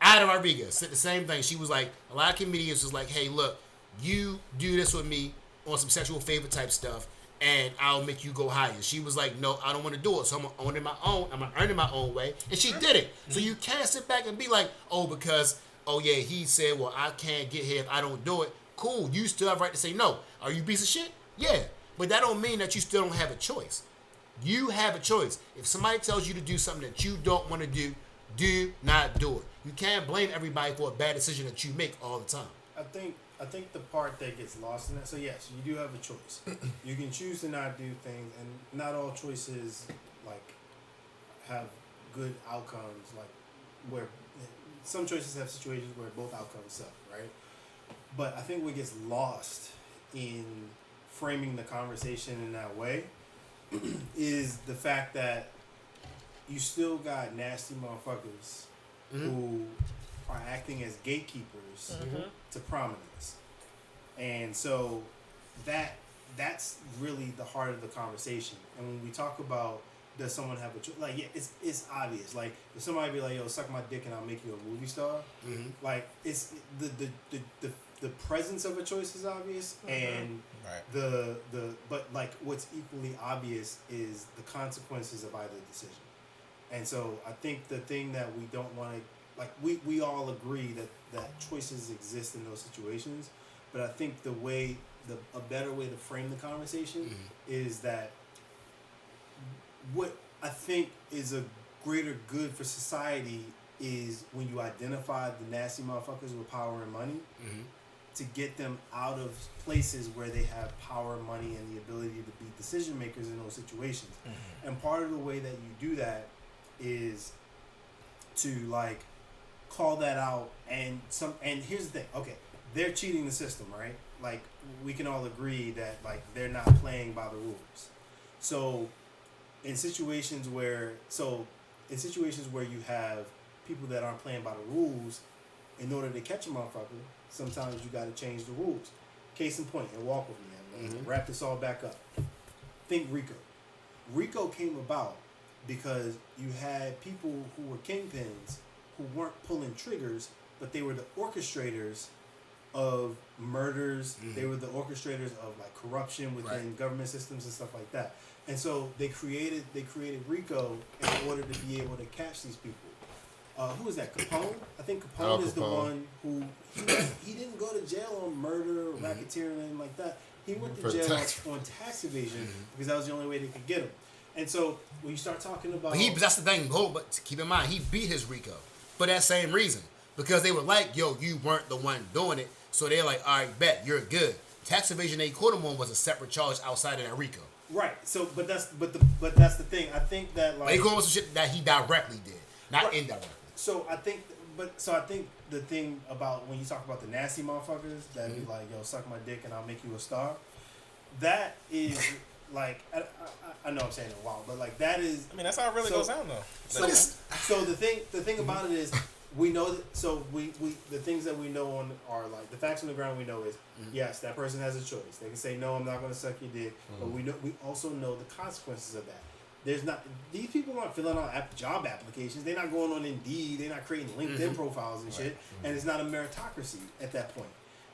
[SPEAKER 2] Ada Rodriguez said the same thing. She was like, a lot of comedians was like, hey, look, you do this with me on some sexual favor type stuff, and I'll make you go higher. She was like, no, I don't want to do it, so I'm going to own it my own. I'm going to earn it my own way. And she did it. So you can't sit back and be like, oh, because, oh, yeah, he said, well, I can't get here if I don't do it. Cool. You still have a right to say no. Are you a piece of shit? Yeah. But that don't mean that you still don't have a choice. You have a choice. If somebody tells you to do something that you don't want to do not do it. You can't blame everybody for a bad decision that you make all the time.
[SPEAKER 5] I think the part that gets lost in that. So yes, you do have a choice. You can choose to not do things, and not all choices like have good outcomes. Like where some choices have situations where both outcomes suck, right? But I think what gets lost in framing the conversation in that way is the fact that you still got nasty motherfuckers who are acting as gatekeepers to prominence. And so that's really the heart of the conversation. And when we talk about does someone have a choice, like, yeah, it's obvious. Like, if somebody be like, yo, suck my dick and I'll make you a movie star, like, it's the presence of a choice is obvious, and but like what's equally obvious is the consequences of either decision. And so I think the thing that we don't want to, like, we all agree that choices exist in those situations, but I think a better way to frame the conversation is that what I think is a greater good for society is when you identify the nasty motherfuckers with power and money, to get them out of places where they have power, money, and the ability to be decision makers in those situations. And part of the way that you do that is to like call that out. And here's the thing. Okay, they're cheating the system, right? Like we can all agree that like they're not playing by the rules. So in situations where you have people that aren't playing by the rules, in order to catch a motherfucker, sometimes you got to change the rules. Case in point, and walk with me. I'm gonna wrap this all back up. Think RICO. RICO came about because you had people who were kingpins who weren't pulling triggers, but they were the orchestrators of murders. They were the orchestrators of like corruption within government systems and stuff like that. And so they created RICO in order to be able to catch these people. Who is that? Capone? I think Capone is the one who he didn't go to jail on murder, or racketeering, or anything like that. He went to jail on tax evasion because that was the only way they could get him. And so when you start talking about,
[SPEAKER 2] that's the thing. But keep in mind, he beat his RICO for that same reason, because they were like, "Yo, you weren't the one doing it," so they're like, "All right, bet you're good." Tax evasion they caught him on was a separate charge outside of that RICO.
[SPEAKER 5] Right. So, but that's the thing. I think that like
[SPEAKER 2] they caught him with some shit that he directly did, not indirectly.
[SPEAKER 5] So I think the thing about when you talk about the nasty motherfuckers that be like, yo, suck my dick and I'll make you a star, that is like I know I'm saying it wild, but like that is.
[SPEAKER 4] I mean, that's how it really goes down though.
[SPEAKER 5] So the thing about it is we know that. So we the things that we know on are like the facts on the ground. We know is yes, that person has a choice. They can say no, I'm not going to suck your dick, but we also know the consequences of that. These people aren't filling out job applications. They're not going on Indeed. They're not creating LinkedIn profiles and shit. And it's not a meritocracy at that point.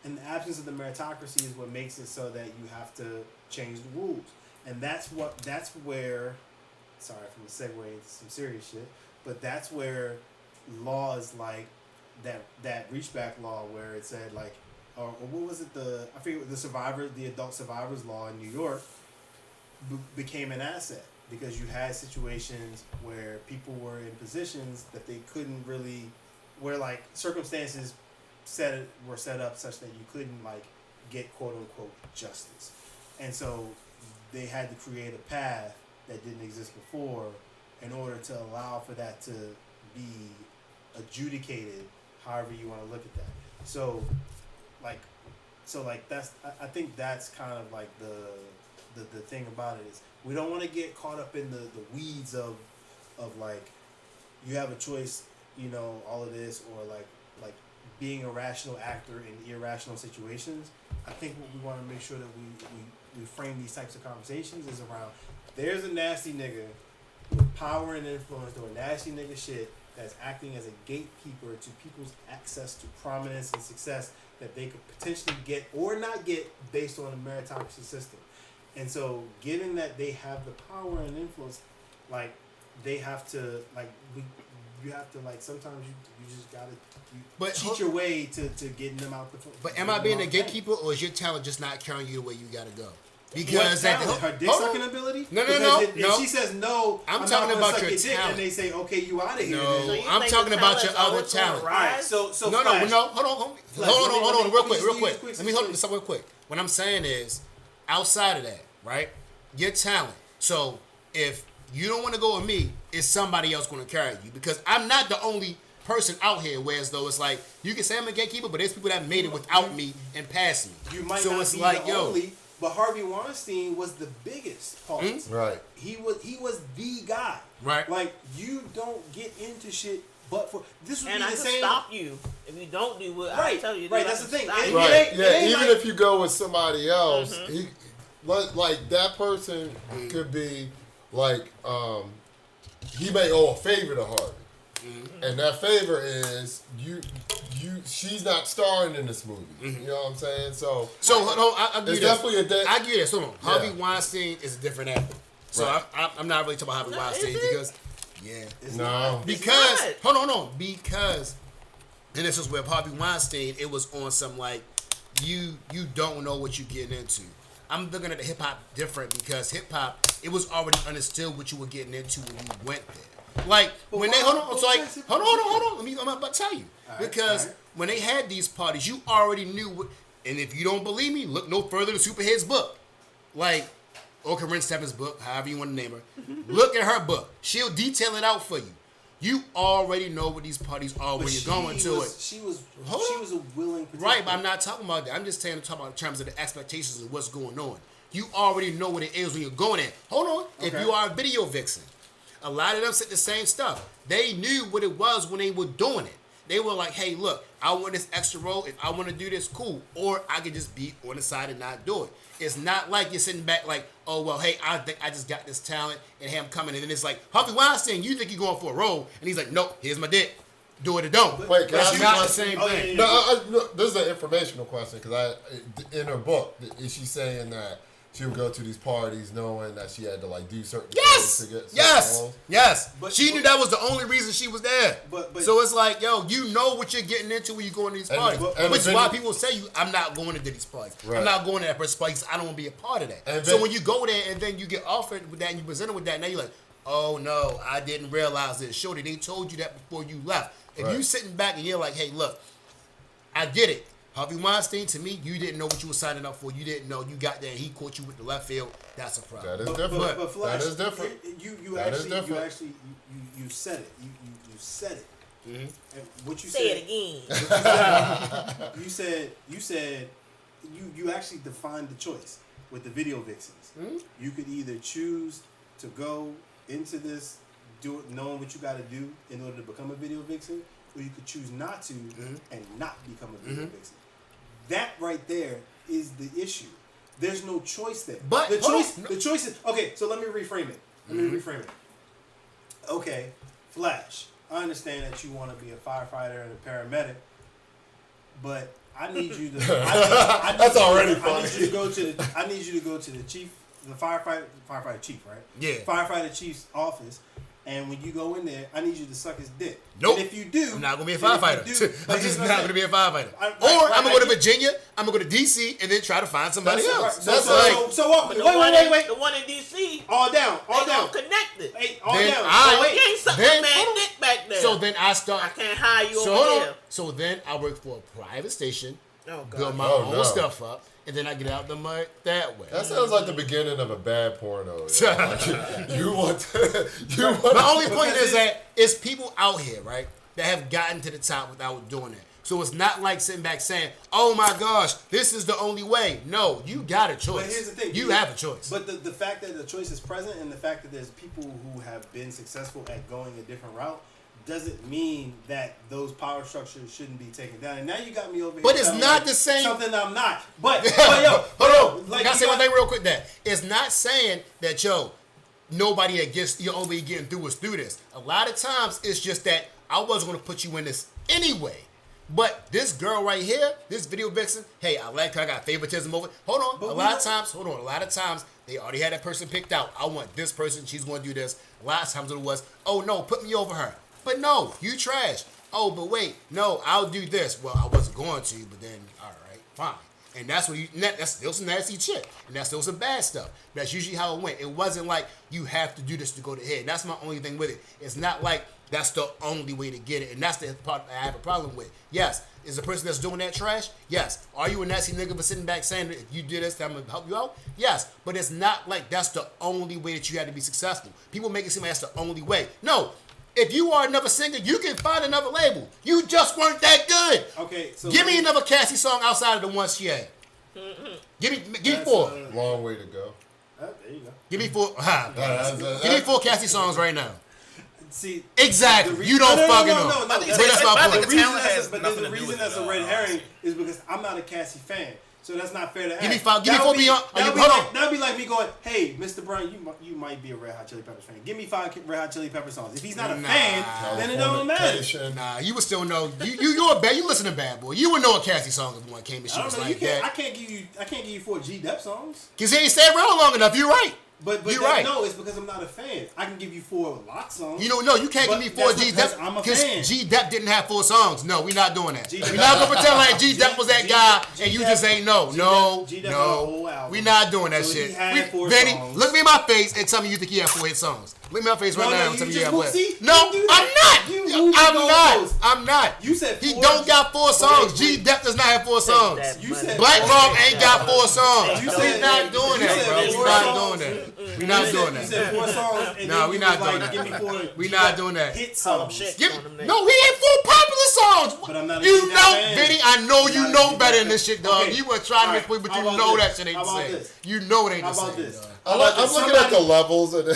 [SPEAKER 5] And the absence of the meritocracy is what makes it so that you have to change the rules. And that's where, sorry for the segue into some serious shit, but that's where laws like that reach back law where it said like, or what was it, I forget, the adult survivors law in New York became an asset. Because you had situations where people were in positions that they couldn't really, where like circumstances were set up such that you couldn't like get quote unquote justice, and so they had to create a path that didn't exist before in order to allow for that to be adjudicated, however you want to look at that. So that's I think that's kind of like the thing about it is. We don't want to get caught up in the weeds of like you have a choice, you know, all of this, or like being a rational actor in irrational situations. I think what we want to make sure that we frame these types of conversations is around there's a nasty nigga with power and influence doing nasty nigga shit that's acting as a gatekeeper to people's access to prominence and success that they could potentially get or not get based on a meritocracy system. And so, given that they have the power and influence, like they have to, like you have to, like sometimes you just gotta cheat your way to getting them out the.
[SPEAKER 2] But am I being a gatekeeper, or is your talent just not carrying you the way you gotta go? Because
[SPEAKER 5] her dick sucking ability.
[SPEAKER 2] No.
[SPEAKER 5] If she says no,
[SPEAKER 2] I'm talking about your talent.
[SPEAKER 5] And they say, okay, you out of here.
[SPEAKER 2] No,
[SPEAKER 5] so
[SPEAKER 2] I'm talking about your other talent.
[SPEAKER 5] Right. So
[SPEAKER 2] no. Hold on, real quick. Let me hold this up real quick. What I'm saying is, outside of that, right? Your talent. So if you don't want to go with me, is somebody else going to carry you? Because I'm not the only person out here. Whereas though it's like you can say I'm a gatekeeper, but there's people that made it without me and past me.
[SPEAKER 5] You might
[SPEAKER 2] so
[SPEAKER 5] not
[SPEAKER 2] it's
[SPEAKER 5] be
[SPEAKER 2] like
[SPEAKER 5] the only. But Harvey Weinstein was the biggest part.
[SPEAKER 3] Right.
[SPEAKER 5] He was the guy.
[SPEAKER 2] Right.
[SPEAKER 5] Like you don't get into shit, but for this would
[SPEAKER 1] and
[SPEAKER 5] be
[SPEAKER 1] I
[SPEAKER 5] the
[SPEAKER 1] can
[SPEAKER 5] same.
[SPEAKER 1] stop you if you don't do what
[SPEAKER 5] Right.
[SPEAKER 1] I tell you.
[SPEAKER 5] Right. That's the thing.
[SPEAKER 3] Right. Even if you go with somebody else, like that person could be like he may owe a favor to Harvey, and that favor is she's not starring in this movie. You know what I'm saying? So
[SPEAKER 2] I
[SPEAKER 3] it's definitely
[SPEAKER 2] I get it. So Harvey Weinstein is a different actor. So I'm not really talking about Harvey Weinstein because because hold on because and this is where Harvey Weinstein it was on some like you don't know what you're getting into. I'm looking at the hip hop different because hip hop it was already understood what you were getting into when you went there. Like when they hold on, so like
[SPEAKER 5] But
[SPEAKER 2] hold on. I'm about to tell you because
[SPEAKER 5] alright.
[SPEAKER 2] when they had these parties, you already knew what. And if you don't believe me, look no further than Superhead's book, like or Corinne Stephens' book, however you want to name her. Look at her book; she'll detail it out for you. You already know what these parties are when you're going to it.
[SPEAKER 5] She was
[SPEAKER 2] Hold
[SPEAKER 5] a willing participant.
[SPEAKER 2] Right, but I'm not talking about that. I'm just talking about in terms of the expectations of what's going on. You already know what it is when you're going in. Hold on. If
[SPEAKER 5] Okay.
[SPEAKER 2] you are a video vixen, a lot of them said the same stuff. They knew what it was when they were doing it. They were like, hey, look, I want this extra role. If I want to do this, cool. Or I could just be on the side and not do it. It's not like you're sitting back like, oh, well, hey, I think I just got this talent and hey, I'm coming. And then it's like, Harvey Weinstein, you think you're going for a role. And he's like, nope, here's my dick. Do it or don't.
[SPEAKER 3] Wait, can I
[SPEAKER 2] That's
[SPEAKER 3] ask
[SPEAKER 2] not
[SPEAKER 3] you-
[SPEAKER 2] the same
[SPEAKER 5] Oh,
[SPEAKER 2] thing.
[SPEAKER 5] yeah, yeah.
[SPEAKER 3] No, this is an informational question because in her book, is she saying that she would go to these parties knowing that she had to like do certain
[SPEAKER 2] Yes,
[SPEAKER 3] things to get certain
[SPEAKER 2] yes,
[SPEAKER 3] roles?
[SPEAKER 2] yes.
[SPEAKER 5] But-
[SPEAKER 2] She knew that was the only reason she was there.
[SPEAKER 5] But-
[SPEAKER 2] so it's like, yo, you know what you're getting into when you go to these
[SPEAKER 3] And-
[SPEAKER 2] parties.
[SPEAKER 3] and
[SPEAKER 2] Which is
[SPEAKER 3] the
[SPEAKER 2] why
[SPEAKER 3] video-
[SPEAKER 2] people say I'm not going to these parties.
[SPEAKER 3] Right.
[SPEAKER 2] I'm not going to that person's parties. I don't want to be a part of that.
[SPEAKER 3] And
[SPEAKER 2] So
[SPEAKER 3] then-
[SPEAKER 2] when you go there and then you get offered with that and you presented with that, now you're like, oh no, I didn't realize this. Shorty, they told you that before you left. If
[SPEAKER 3] Right.
[SPEAKER 2] you sitting back and you're like, hey, look, I get it. Harvey Weinstein, to me, you didn't know what you were signing up for. You didn't know. You got there. He caught you with the left field. That's a problem.
[SPEAKER 3] That is
[SPEAKER 5] But
[SPEAKER 3] different.
[SPEAKER 5] Flash,
[SPEAKER 3] That is different.
[SPEAKER 5] You
[SPEAKER 3] That is
[SPEAKER 5] actually
[SPEAKER 3] different.
[SPEAKER 5] you said it. You said it.
[SPEAKER 2] Mm-hmm.
[SPEAKER 5] And what you
[SPEAKER 1] Say
[SPEAKER 5] said,
[SPEAKER 1] it again.
[SPEAKER 5] you said you actually defined the choice with the video vixens.
[SPEAKER 2] Mm-hmm.
[SPEAKER 5] You could either choose to go into this knowing what you got to do in order to become a video vixen, or you could choose not to
[SPEAKER 2] Mm-hmm.
[SPEAKER 5] and not become a video vixen. That right there is the issue. There's no choice there.
[SPEAKER 2] But-
[SPEAKER 5] the
[SPEAKER 2] hold
[SPEAKER 5] choice,
[SPEAKER 2] on.
[SPEAKER 5] the choice is okay. So let me reframe it. Okay, Flash. I understand that you want to be a firefighter and a paramedic, but I need you to. I need
[SPEAKER 3] That's
[SPEAKER 5] you-
[SPEAKER 3] already
[SPEAKER 5] I need
[SPEAKER 3] funny.
[SPEAKER 5] you to go to the. I need you to go to the chief, the firefighter chief, right?
[SPEAKER 2] Yeah.
[SPEAKER 5] Firefighter chief's office, and when you go in there, I need you to suck his dick.
[SPEAKER 2] Nope.
[SPEAKER 5] And if you do,
[SPEAKER 2] I'm not gonna be a
[SPEAKER 5] and if you
[SPEAKER 2] firefighter.
[SPEAKER 5] do-
[SPEAKER 2] I'm
[SPEAKER 5] but
[SPEAKER 2] just
[SPEAKER 5] here's
[SPEAKER 2] not
[SPEAKER 5] what I'm
[SPEAKER 2] gonna be a firefighter.
[SPEAKER 5] I-
[SPEAKER 2] Or
[SPEAKER 5] right,
[SPEAKER 2] I'm gonna go to
[SPEAKER 5] I-
[SPEAKER 2] Virginia. I'm gonna go to DC and then try to find somebody
[SPEAKER 5] That's
[SPEAKER 2] else.
[SPEAKER 5] right.
[SPEAKER 2] That's
[SPEAKER 5] So,
[SPEAKER 2] like,
[SPEAKER 5] so walk.
[SPEAKER 1] But
[SPEAKER 5] Wait,
[SPEAKER 1] the one in-
[SPEAKER 5] wait.
[SPEAKER 1] The one in DC,
[SPEAKER 5] All down. All
[SPEAKER 1] they
[SPEAKER 5] down.
[SPEAKER 1] all connected.
[SPEAKER 5] Hey, all
[SPEAKER 2] Then
[SPEAKER 5] down.
[SPEAKER 2] I-
[SPEAKER 5] So
[SPEAKER 1] You
[SPEAKER 5] wait.
[SPEAKER 1] ain't sucking
[SPEAKER 2] Then-
[SPEAKER 1] man
[SPEAKER 2] hold on.
[SPEAKER 1] dick back there.
[SPEAKER 2] so then I start.
[SPEAKER 1] I can't hire you
[SPEAKER 2] So
[SPEAKER 1] over
[SPEAKER 2] hold on.
[SPEAKER 1] there.
[SPEAKER 2] So then I work for a private station,
[SPEAKER 1] Oh
[SPEAKER 2] build
[SPEAKER 1] God.
[SPEAKER 2] my
[SPEAKER 3] Oh,
[SPEAKER 2] own
[SPEAKER 3] no.
[SPEAKER 2] stuff up, and then I get out the mud that way.
[SPEAKER 3] That sounds like the beginning of a bad porno. yo. Like, you want
[SPEAKER 2] My only point
[SPEAKER 5] Because
[SPEAKER 2] is that it's people out here, right, that have gotten to the top without doing that. So it's not like sitting back saying, "Oh my gosh, this is the only way." No, you got a choice.
[SPEAKER 5] But here's the thing.
[SPEAKER 2] You have a choice.
[SPEAKER 5] But the fact that the choice is present and the fact that there's people who have been successful at going a different route doesn't mean that those power structures shouldn't be taken down. And now you got me over here.
[SPEAKER 2] But it's
[SPEAKER 5] telling
[SPEAKER 2] not
[SPEAKER 5] me
[SPEAKER 2] the same-
[SPEAKER 5] Something I'm not. But yo,
[SPEAKER 2] Hold on.
[SPEAKER 5] like,
[SPEAKER 2] I gotta
[SPEAKER 5] you
[SPEAKER 2] say one
[SPEAKER 5] got-
[SPEAKER 2] thing real quick. That it's not saying that nobody that gets you're only getting through is through this. A lot of times it's just that I wasn't gonna put you in this anyway. But this girl right here, this video vixen, hey, I like her. I got favoritism over. Hold on.
[SPEAKER 5] But
[SPEAKER 2] A lot of times they already had that person picked out. I want this person. She's going to do this. A lot of times it was, oh no, put me over her. But no, you trash. Oh, but wait, no, I'll do this. Well, I wasn't going to, but then all right, fine. And that's what that's still some nasty shit. And that's still some bad stuff. That's usually how it went. It wasn't like you have to do this to go to head. That's my only thing with it. It's not like that's the only way to get it. And that's the part I have a problem with. Yes, is the person that's doing that trash? Yes. Are you a nasty nigga for sitting back saying that if you do this, I'm going to help you out? Yes. But it's not like that's the only way that you have to be successful. People make it seem like that's the only way. No. If you are another singer, you can find another label. You just weren't that good.
[SPEAKER 5] Okay, so
[SPEAKER 2] Give me another Cassie song outside of the one she had. Give me four.
[SPEAKER 3] Long way to go.
[SPEAKER 5] there you go.
[SPEAKER 2] Give me four.
[SPEAKER 3] That's-
[SPEAKER 2] Give me four Cassie songs right now.
[SPEAKER 5] See,
[SPEAKER 2] Exactly.
[SPEAKER 5] the
[SPEAKER 2] you don't
[SPEAKER 5] no,
[SPEAKER 2] fucking
[SPEAKER 5] no,
[SPEAKER 2] know.
[SPEAKER 5] no, no,
[SPEAKER 1] I think
[SPEAKER 2] But that's my
[SPEAKER 1] I
[SPEAKER 2] point.
[SPEAKER 1] think
[SPEAKER 5] The reason
[SPEAKER 4] talent
[SPEAKER 5] that's
[SPEAKER 4] has
[SPEAKER 5] a, but
[SPEAKER 4] nothing
[SPEAKER 5] the
[SPEAKER 4] to do
[SPEAKER 5] reason
[SPEAKER 4] with
[SPEAKER 5] that's
[SPEAKER 4] it,
[SPEAKER 5] a red herring is because I'm not a Cassie fan. So that's not fair to ask.
[SPEAKER 2] Give me five- give me
[SPEAKER 5] That
[SPEAKER 2] four
[SPEAKER 5] would be-
[SPEAKER 2] beyond-
[SPEAKER 5] that would be
[SPEAKER 2] hold
[SPEAKER 5] like-
[SPEAKER 2] on.
[SPEAKER 5] That'd be like me going, "Hey, Mr. Brown, you might be a Red Hot Chili Peppers fan. Give me 5 Red Hot Chili Pepper songs. If he's not a
[SPEAKER 2] Nah.
[SPEAKER 5] fan, then it don't matter."
[SPEAKER 3] Californication.
[SPEAKER 2] Nah, you would still know. You're a bad. You listen to Bad Boy. You would know a Cassie song if one came and she
[SPEAKER 5] I
[SPEAKER 2] was
[SPEAKER 5] don't know.
[SPEAKER 2] like
[SPEAKER 5] I
[SPEAKER 2] that.
[SPEAKER 5] can't give you 4 G Dep songs.
[SPEAKER 2] Cause he ain't stayed around long enough. You're right.
[SPEAKER 5] But
[SPEAKER 2] You're
[SPEAKER 5] that,
[SPEAKER 2] right.
[SPEAKER 5] no, it's because I'm not a fan. I can give you 4 Lock songs.
[SPEAKER 2] You know, no, you can't
[SPEAKER 5] But
[SPEAKER 2] give me 4
[SPEAKER 5] that's
[SPEAKER 2] G
[SPEAKER 5] because
[SPEAKER 2] Dep.
[SPEAKER 5] I'm a
[SPEAKER 2] Because
[SPEAKER 5] fan.
[SPEAKER 2] G Dep didn't have 4 songs. No, we're not doing that.
[SPEAKER 5] G-Dep-
[SPEAKER 2] We're not gonna pretend like G Dep was that guy
[SPEAKER 5] G-Dep-
[SPEAKER 2] and you just ain't know. No,
[SPEAKER 5] G-Dep had a whole
[SPEAKER 2] no.
[SPEAKER 5] album.
[SPEAKER 2] We're not doing that
[SPEAKER 5] So he
[SPEAKER 2] shit.
[SPEAKER 5] had 4
[SPEAKER 2] Benny,
[SPEAKER 5] songs.
[SPEAKER 2] look me in my face and tell me you think he had 4 hit songs. Look at my face right now.
[SPEAKER 5] You
[SPEAKER 2] Tell me
[SPEAKER 5] just
[SPEAKER 2] you have
[SPEAKER 5] moved.
[SPEAKER 2] what?
[SPEAKER 5] See,
[SPEAKER 2] No,
[SPEAKER 5] you do that.
[SPEAKER 2] I'm
[SPEAKER 5] You
[SPEAKER 2] not.
[SPEAKER 5] moved the goalpost.
[SPEAKER 2] I'm not.
[SPEAKER 5] You said
[SPEAKER 2] he
[SPEAKER 5] 4.
[SPEAKER 2] don't got 4 songs.
[SPEAKER 5] Okay,
[SPEAKER 2] G Dep does not have 4
[SPEAKER 1] Take
[SPEAKER 2] songs.
[SPEAKER 1] that
[SPEAKER 5] You
[SPEAKER 1] money.
[SPEAKER 5] said
[SPEAKER 2] Black
[SPEAKER 5] 4.
[SPEAKER 2] Rob ain't got 4 songs.
[SPEAKER 5] You
[SPEAKER 2] We
[SPEAKER 5] said-
[SPEAKER 2] not doing
[SPEAKER 5] you
[SPEAKER 2] that,
[SPEAKER 5] said
[SPEAKER 2] bro. We
[SPEAKER 5] 4
[SPEAKER 2] not
[SPEAKER 5] songs.
[SPEAKER 2] doing that. We not doing
[SPEAKER 5] You said
[SPEAKER 2] that.
[SPEAKER 5] 4 songs. And
[SPEAKER 2] Nah,
[SPEAKER 5] then
[SPEAKER 2] we
[SPEAKER 5] you
[SPEAKER 2] not
[SPEAKER 5] was
[SPEAKER 2] doing
[SPEAKER 5] like,
[SPEAKER 2] that.
[SPEAKER 5] Give me 4.
[SPEAKER 2] We not doing that.
[SPEAKER 5] Hit
[SPEAKER 1] Harlem
[SPEAKER 5] songs.
[SPEAKER 1] Shake.
[SPEAKER 2] Give,
[SPEAKER 1] on them niggas.
[SPEAKER 2] no, he ain't 4 popular songs.
[SPEAKER 5] But I'm not a
[SPEAKER 2] you
[SPEAKER 5] G-Dep
[SPEAKER 2] know,
[SPEAKER 5] fan.
[SPEAKER 2] Vinny, I know
[SPEAKER 5] I'm
[SPEAKER 2] you
[SPEAKER 5] not a
[SPEAKER 2] know
[SPEAKER 5] G-Dep
[SPEAKER 2] better
[SPEAKER 5] fan.
[SPEAKER 2] than this shit, dog.
[SPEAKER 5] Okay.
[SPEAKER 2] You were trying to
[SPEAKER 5] Alright,
[SPEAKER 2] explain, but
[SPEAKER 5] how
[SPEAKER 2] you
[SPEAKER 5] about
[SPEAKER 2] know
[SPEAKER 5] this?
[SPEAKER 2] that shit ain't
[SPEAKER 5] How
[SPEAKER 2] the
[SPEAKER 5] about
[SPEAKER 2] same.
[SPEAKER 5] this?
[SPEAKER 2] You know it ain't
[SPEAKER 5] How
[SPEAKER 2] the
[SPEAKER 5] about
[SPEAKER 2] same.
[SPEAKER 5] this?
[SPEAKER 2] dog.
[SPEAKER 3] I'm looking at the levels and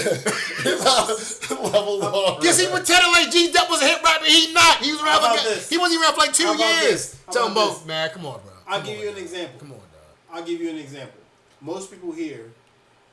[SPEAKER 3] levels are.
[SPEAKER 2] Yes, he pretended like G Dep was a hit rapper. He not. He was around
[SPEAKER 5] How
[SPEAKER 2] for
[SPEAKER 5] about this?
[SPEAKER 2] he wasn't even around for like 2
[SPEAKER 5] How about
[SPEAKER 2] years.
[SPEAKER 5] this? How
[SPEAKER 2] Tell him
[SPEAKER 5] about
[SPEAKER 2] both,
[SPEAKER 5] this?
[SPEAKER 2] man. Come on, bro.
[SPEAKER 5] I'll
[SPEAKER 2] Come
[SPEAKER 5] give
[SPEAKER 2] on,
[SPEAKER 5] you an
[SPEAKER 2] dog.
[SPEAKER 5] example.
[SPEAKER 2] Come on, dog.
[SPEAKER 5] I'll give you an example. Most people here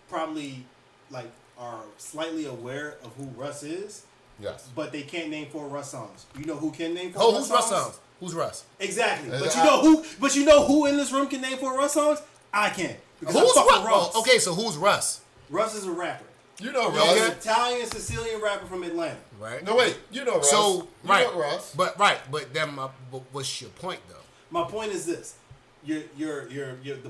[SPEAKER 5] probably like are slightly aware of who Russ is,
[SPEAKER 3] Yes.
[SPEAKER 5] but they can't name 4 Russ songs. You know who can name 4
[SPEAKER 2] Oh,
[SPEAKER 5] Russ
[SPEAKER 2] who's
[SPEAKER 5] songs?
[SPEAKER 2] Russ songs? Who's Russ?
[SPEAKER 5] Exactly. But
[SPEAKER 3] I-
[SPEAKER 5] you know who? But you know who in this room can name 4 Russ songs? I can. Because
[SPEAKER 2] Who's
[SPEAKER 5] I fuck with
[SPEAKER 2] Russ? Oh, okay, so who's Russ?
[SPEAKER 5] Russ is a rapper.
[SPEAKER 3] You know
[SPEAKER 5] He's
[SPEAKER 3] Russ.
[SPEAKER 5] an Italian Sicilian rapper from Atlanta.
[SPEAKER 2] Right.
[SPEAKER 3] No, wait. You know Russ.
[SPEAKER 2] So
[SPEAKER 3] You
[SPEAKER 2] right,
[SPEAKER 3] know Russ.
[SPEAKER 2] but then what's your point though?
[SPEAKER 5] My point is this: the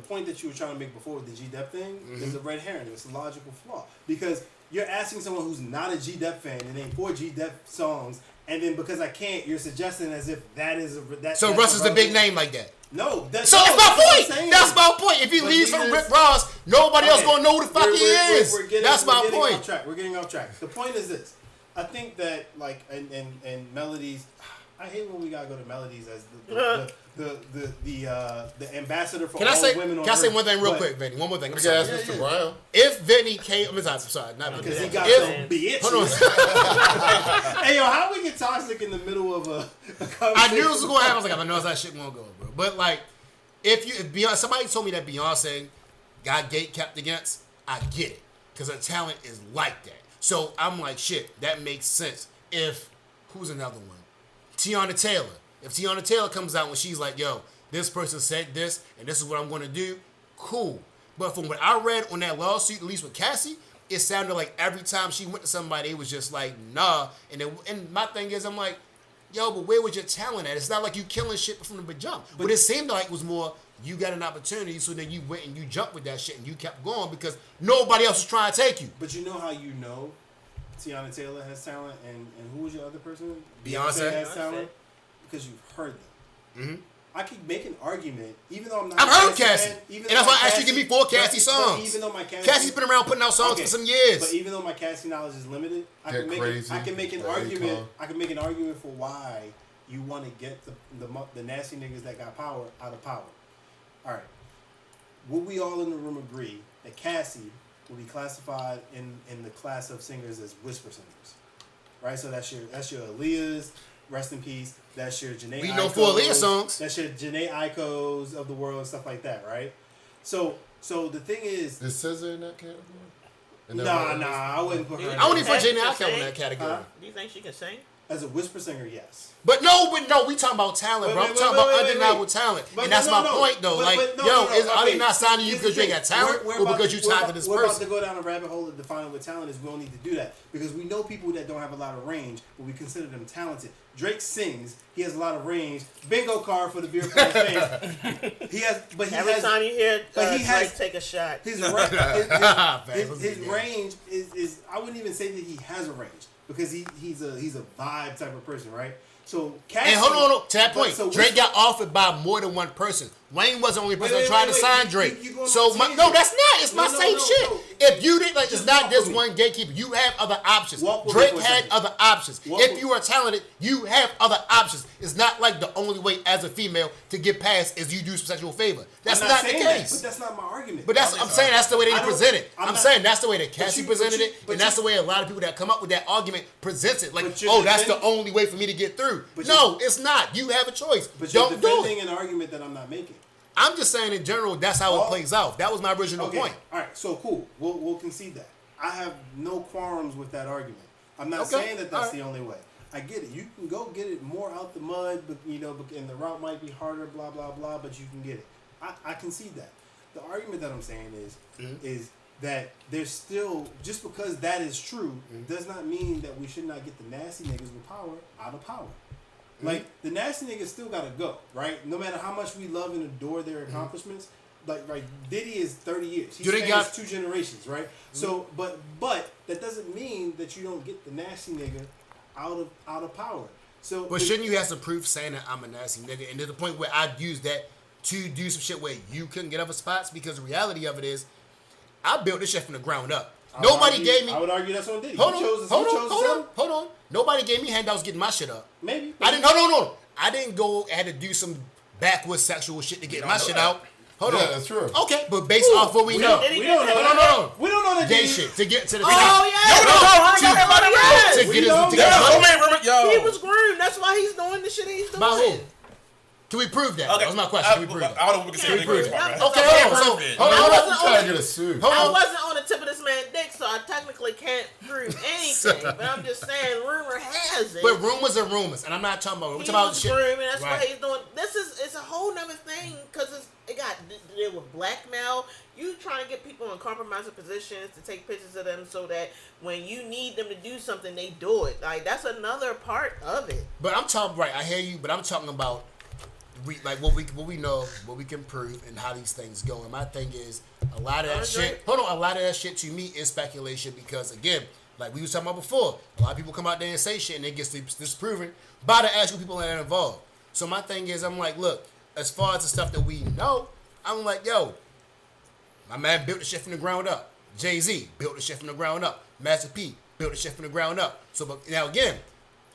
[SPEAKER 5] point that you were trying to make before with the G Dep thing is a red herring. It's a logical flaw because you're asking someone who's not a G Dep fan to name 4 G Dep songs, and then because I can't, you're suggesting as if that is that.
[SPEAKER 2] So
[SPEAKER 5] that's
[SPEAKER 2] Russ
[SPEAKER 5] a
[SPEAKER 2] is the big
[SPEAKER 5] relevant-
[SPEAKER 2] name like that.
[SPEAKER 5] No, that's
[SPEAKER 2] So that's my
[SPEAKER 5] what I'm
[SPEAKER 2] point.
[SPEAKER 5] saying.
[SPEAKER 2] That's my point. If he
[SPEAKER 5] But
[SPEAKER 2] leaves
[SPEAKER 5] he
[SPEAKER 2] from
[SPEAKER 5] is-
[SPEAKER 2] Rick Ross, nobody else
[SPEAKER 5] Okay.
[SPEAKER 2] gonna know who the fuck he is. That's my
[SPEAKER 5] getting
[SPEAKER 2] point.
[SPEAKER 5] Off track. We're getting off track. The point is this: I think that like and melodies. I hate when we gotta go to melodies as the ambassador for
[SPEAKER 2] Can
[SPEAKER 5] all
[SPEAKER 2] I say?
[SPEAKER 5] women on
[SPEAKER 2] Can I say
[SPEAKER 5] earth.
[SPEAKER 2] one thing real
[SPEAKER 5] But-
[SPEAKER 2] quick, Vinny? One more thing. I'm
[SPEAKER 3] We can
[SPEAKER 2] sorry.
[SPEAKER 3] ask Mr. Brown.
[SPEAKER 2] If Vinny came, I'm sorry, not
[SPEAKER 5] Because he
[SPEAKER 2] Vinny.
[SPEAKER 5] got
[SPEAKER 2] If-
[SPEAKER 5] some bitches.
[SPEAKER 2] Hold on.
[SPEAKER 5] Hey yo, how we get toxic in the middle of a conversation?
[SPEAKER 2] I knew this was gonna happen. I was like, I know how that shit won't go, bro. But like, if Beyonce, somebody told me that Beyonce got gate kept against, I get it because her talent is like that. So I'm like, shit, that makes sense. If who's another one? Tiana Taylor. If Tiana Taylor comes out when she's like, yo, this person said this and this is what I'm gonna do, cool. But from what I read on that lawsuit, at least with Cassie, it sounded like every time she went to somebody, it was just like, nah. And my thing is, I'm like, yo, but where was your talent at? It's not like you killing shit from the jump. But it seemed like it was more, you got an opportunity, so then you went and you jumped with that shit and you kept going because nobody else was trying to take you.
[SPEAKER 5] But you know how you know Tiana Taylor has talent, and who was your other person?
[SPEAKER 2] Beyonce.
[SPEAKER 5] has talent because you've heard them.
[SPEAKER 2] Mm-hmm.
[SPEAKER 5] I could make an argument, even though I'm not.
[SPEAKER 2] I've
[SPEAKER 5] a
[SPEAKER 2] heard
[SPEAKER 5] Cassie
[SPEAKER 2] Cassie.
[SPEAKER 5] fan, even
[SPEAKER 2] And that's
[SPEAKER 5] though
[SPEAKER 2] why I
[SPEAKER 5] my
[SPEAKER 2] asked you to give me 4 Cassie
[SPEAKER 5] but
[SPEAKER 2] songs.
[SPEAKER 5] Even though my
[SPEAKER 2] Cassie's been around putting out songs
[SPEAKER 5] Okay,
[SPEAKER 2] for some years.
[SPEAKER 5] But even though my Cassie knowledge is limited, I
[SPEAKER 3] Get
[SPEAKER 5] can make
[SPEAKER 3] crazy,
[SPEAKER 5] I can make an
[SPEAKER 3] Akon.
[SPEAKER 5] argument. I can make an argument for why you want to get the nasty niggas that got power out of power. All right. Would we all in the room agree that Cassie will be classified in the class of singers as whisper singers? Right. So that's your Aaliyah's, rest in peace. That's your Janae.
[SPEAKER 2] We know 4 Aaliyah songs.
[SPEAKER 5] That's your Janae Aiko's of the world and stuff like that. Right. So the thing is.
[SPEAKER 3] Is SZA in that category?
[SPEAKER 5] Nah, I wouldn't put her.
[SPEAKER 2] I wouldn't even put
[SPEAKER 1] Hey,
[SPEAKER 2] Janae
[SPEAKER 1] you
[SPEAKER 2] Aiko in
[SPEAKER 1] sing?
[SPEAKER 2] that category.
[SPEAKER 5] Huh?
[SPEAKER 1] Do you think she can sing?
[SPEAKER 5] As a whisper singer, yes.
[SPEAKER 2] But no, we talking about talent, bro. I'm talking about undeniable talent.
[SPEAKER 5] But
[SPEAKER 2] And that's
[SPEAKER 5] no,
[SPEAKER 2] my
[SPEAKER 5] no.
[SPEAKER 2] point, though.
[SPEAKER 5] But-
[SPEAKER 2] Like,
[SPEAKER 5] but no,
[SPEAKER 2] yo,
[SPEAKER 5] no, no,
[SPEAKER 2] are
[SPEAKER 5] okay.
[SPEAKER 2] they not signing you
[SPEAKER 5] Here's
[SPEAKER 2] because
[SPEAKER 5] the
[SPEAKER 2] you
[SPEAKER 5] thing.
[SPEAKER 2] got talent
[SPEAKER 5] We're
[SPEAKER 2] or
[SPEAKER 5] about
[SPEAKER 2] because
[SPEAKER 5] to-
[SPEAKER 2] you
[SPEAKER 5] we're
[SPEAKER 2] tied to
[SPEAKER 5] about-
[SPEAKER 2] this
[SPEAKER 5] We're about
[SPEAKER 2] person?
[SPEAKER 5] to go down a rabbit hole of defining what talent is. We don't need to do that because we know people that don't have a lot of range, but we consider them talented. Drake sings. He has a lot of range. Bingo card for the beer pong fans.
[SPEAKER 1] Every time you hear
[SPEAKER 5] but he
[SPEAKER 1] Drake
[SPEAKER 5] has-
[SPEAKER 1] take a shot,
[SPEAKER 5] His
[SPEAKER 2] Facts.
[SPEAKER 5] range is I wouldn't even say that he has a range because he's a vibe type of person, right? So Cassie,
[SPEAKER 2] And hold on, to that
[SPEAKER 5] but-
[SPEAKER 2] point,
[SPEAKER 5] so
[SPEAKER 2] Drake got offered by more than one person. Wayne wasn't the only person
[SPEAKER 5] Wait,
[SPEAKER 2] that tried
[SPEAKER 5] wait,
[SPEAKER 2] to
[SPEAKER 5] wait.
[SPEAKER 2] sign Drake.
[SPEAKER 5] You going
[SPEAKER 2] So
[SPEAKER 5] on a
[SPEAKER 2] no,
[SPEAKER 5] tangent.
[SPEAKER 2] that's not. It's my
[SPEAKER 5] No,
[SPEAKER 2] same
[SPEAKER 5] no,
[SPEAKER 2] shit.
[SPEAKER 5] no.
[SPEAKER 2] If you didn't, like,
[SPEAKER 5] Just
[SPEAKER 2] it's not
[SPEAKER 5] walk
[SPEAKER 2] this
[SPEAKER 5] with me.
[SPEAKER 2] one gatekeeper. You have other options.
[SPEAKER 5] Walk with me
[SPEAKER 2] Drake
[SPEAKER 5] for a
[SPEAKER 2] had
[SPEAKER 5] second.
[SPEAKER 2] other options.
[SPEAKER 5] Walk
[SPEAKER 2] If
[SPEAKER 5] with-
[SPEAKER 2] you are talented, you have other options. It's not like the only way as a female to get past is you do some sexual favor. That's
[SPEAKER 5] I'm
[SPEAKER 2] not the
[SPEAKER 5] saying that,
[SPEAKER 2] case.
[SPEAKER 5] but that's not my argument.
[SPEAKER 2] But that's I'm saying that's the way they
[SPEAKER 5] I don't-
[SPEAKER 2] present it.
[SPEAKER 5] I'm
[SPEAKER 2] I'm
[SPEAKER 5] not-
[SPEAKER 2] saying that's the way that
[SPEAKER 5] but
[SPEAKER 2] Cassie
[SPEAKER 5] you-
[SPEAKER 2] presented
[SPEAKER 5] but you-
[SPEAKER 2] it,
[SPEAKER 5] but
[SPEAKER 2] and that's
[SPEAKER 5] you-
[SPEAKER 2] the way a lot of people that come up with that argument presents it. Like,
[SPEAKER 5] But you're
[SPEAKER 2] oh, that's the
[SPEAKER 5] defending-
[SPEAKER 2] only way for me to get through.
[SPEAKER 5] But
[SPEAKER 2] No, it's not. You have a choice.
[SPEAKER 5] But you're
[SPEAKER 2] Don't do
[SPEAKER 5] defending
[SPEAKER 2] it.
[SPEAKER 5] an argument that I'm not making.
[SPEAKER 2] I'm just saying in general, that's how it plays out. That was my original
[SPEAKER 5] Okay.
[SPEAKER 2] point.
[SPEAKER 5] All right. So cool. We'll concede that. I have no qualms with that argument. I'm not
[SPEAKER 2] Okay,
[SPEAKER 5] saying that that's
[SPEAKER 2] all right.
[SPEAKER 5] the only way. I get it. You can go get it more out the mud, but and the route might be harder. Blah blah blah. But you can get it. I concede that. The argument that I'm saying is that there's still, just because that is true does not mean that we should not get the nasty niggas with power out of power. Like, the nasty niggas still gotta go, right? No matter how much we love and adore their accomplishments, like Diddy is 30 years. He
[SPEAKER 2] Do they
[SPEAKER 5] spans
[SPEAKER 2] got-
[SPEAKER 5] 2 generations, right? So, but that doesn't mean that you don't get the nasty nigga out of power. So,
[SPEAKER 2] But shouldn't you have some proof saying that I'm a nasty nigga? And to the point where I'd use that to do some shit where you couldn't get other spots, because the reality of it is, I built this shit from the ground up. Nobody gave me.
[SPEAKER 5] I would argue that's on Diddy.
[SPEAKER 2] Hold
[SPEAKER 5] He chose
[SPEAKER 2] on. Nobody gave me handouts getting my shit up.
[SPEAKER 5] Maybe.
[SPEAKER 2] I didn't. No. I didn't go. I had to do some backwards sexual shit to get my shit out. Hold on.
[SPEAKER 3] that's true.
[SPEAKER 2] Okay, but based off what we know,
[SPEAKER 5] We don't know.
[SPEAKER 2] No.
[SPEAKER 5] We don't know that
[SPEAKER 2] gay
[SPEAKER 5] Diddy.
[SPEAKER 2] shit to get to the.
[SPEAKER 1] Oh yeah.
[SPEAKER 2] To get us.
[SPEAKER 1] He was groomed. That's why he's doing the shit he's doing.
[SPEAKER 2] By who? Can we prove that? That was my question. Can we prove that?
[SPEAKER 4] I don't know if we can say
[SPEAKER 2] Can we prove
[SPEAKER 4] that.
[SPEAKER 2] that? Okay, hold on.
[SPEAKER 3] I'm trying to get a suit.
[SPEAKER 2] Hold
[SPEAKER 1] I
[SPEAKER 2] on.
[SPEAKER 1] wasn't on the tip of this man's dick, so I technically can't prove anything. But I'm just saying, rumor has it.
[SPEAKER 2] But rumors are rumors, and I'm not talking about. We're
[SPEAKER 1] He
[SPEAKER 2] talking about
[SPEAKER 1] was
[SPEAKER 2] shit.
[SPEAKER 1] groomed, and that's
[SPEAKER 2] Right.
[SPEAKER 1] why he's doing. It's a whole nother thing because it got to deal with blackmail. You trying to get people in compromising positions to take pictures of them so that when you need them to do something, they do it. Like that's another part of it.
[SPEAKER 2] But I'm talking right. I hear you, but I'm talking about what we know, what we can prove, and how these things go. And my thing is, a lot of that shit. Hold on, a lot of that shit to me is speculation because again, like we was talking about before, a lot of people come out there and say shit and it gets disproven by the actual people that are involved. So my thing is, I'm like, look, as far as the stuff that we know, I'm like, yo, my man built the shit from the ground up. Jay-Z built the shit from the ground up. Master P built the shit from the ground up. So, but now again,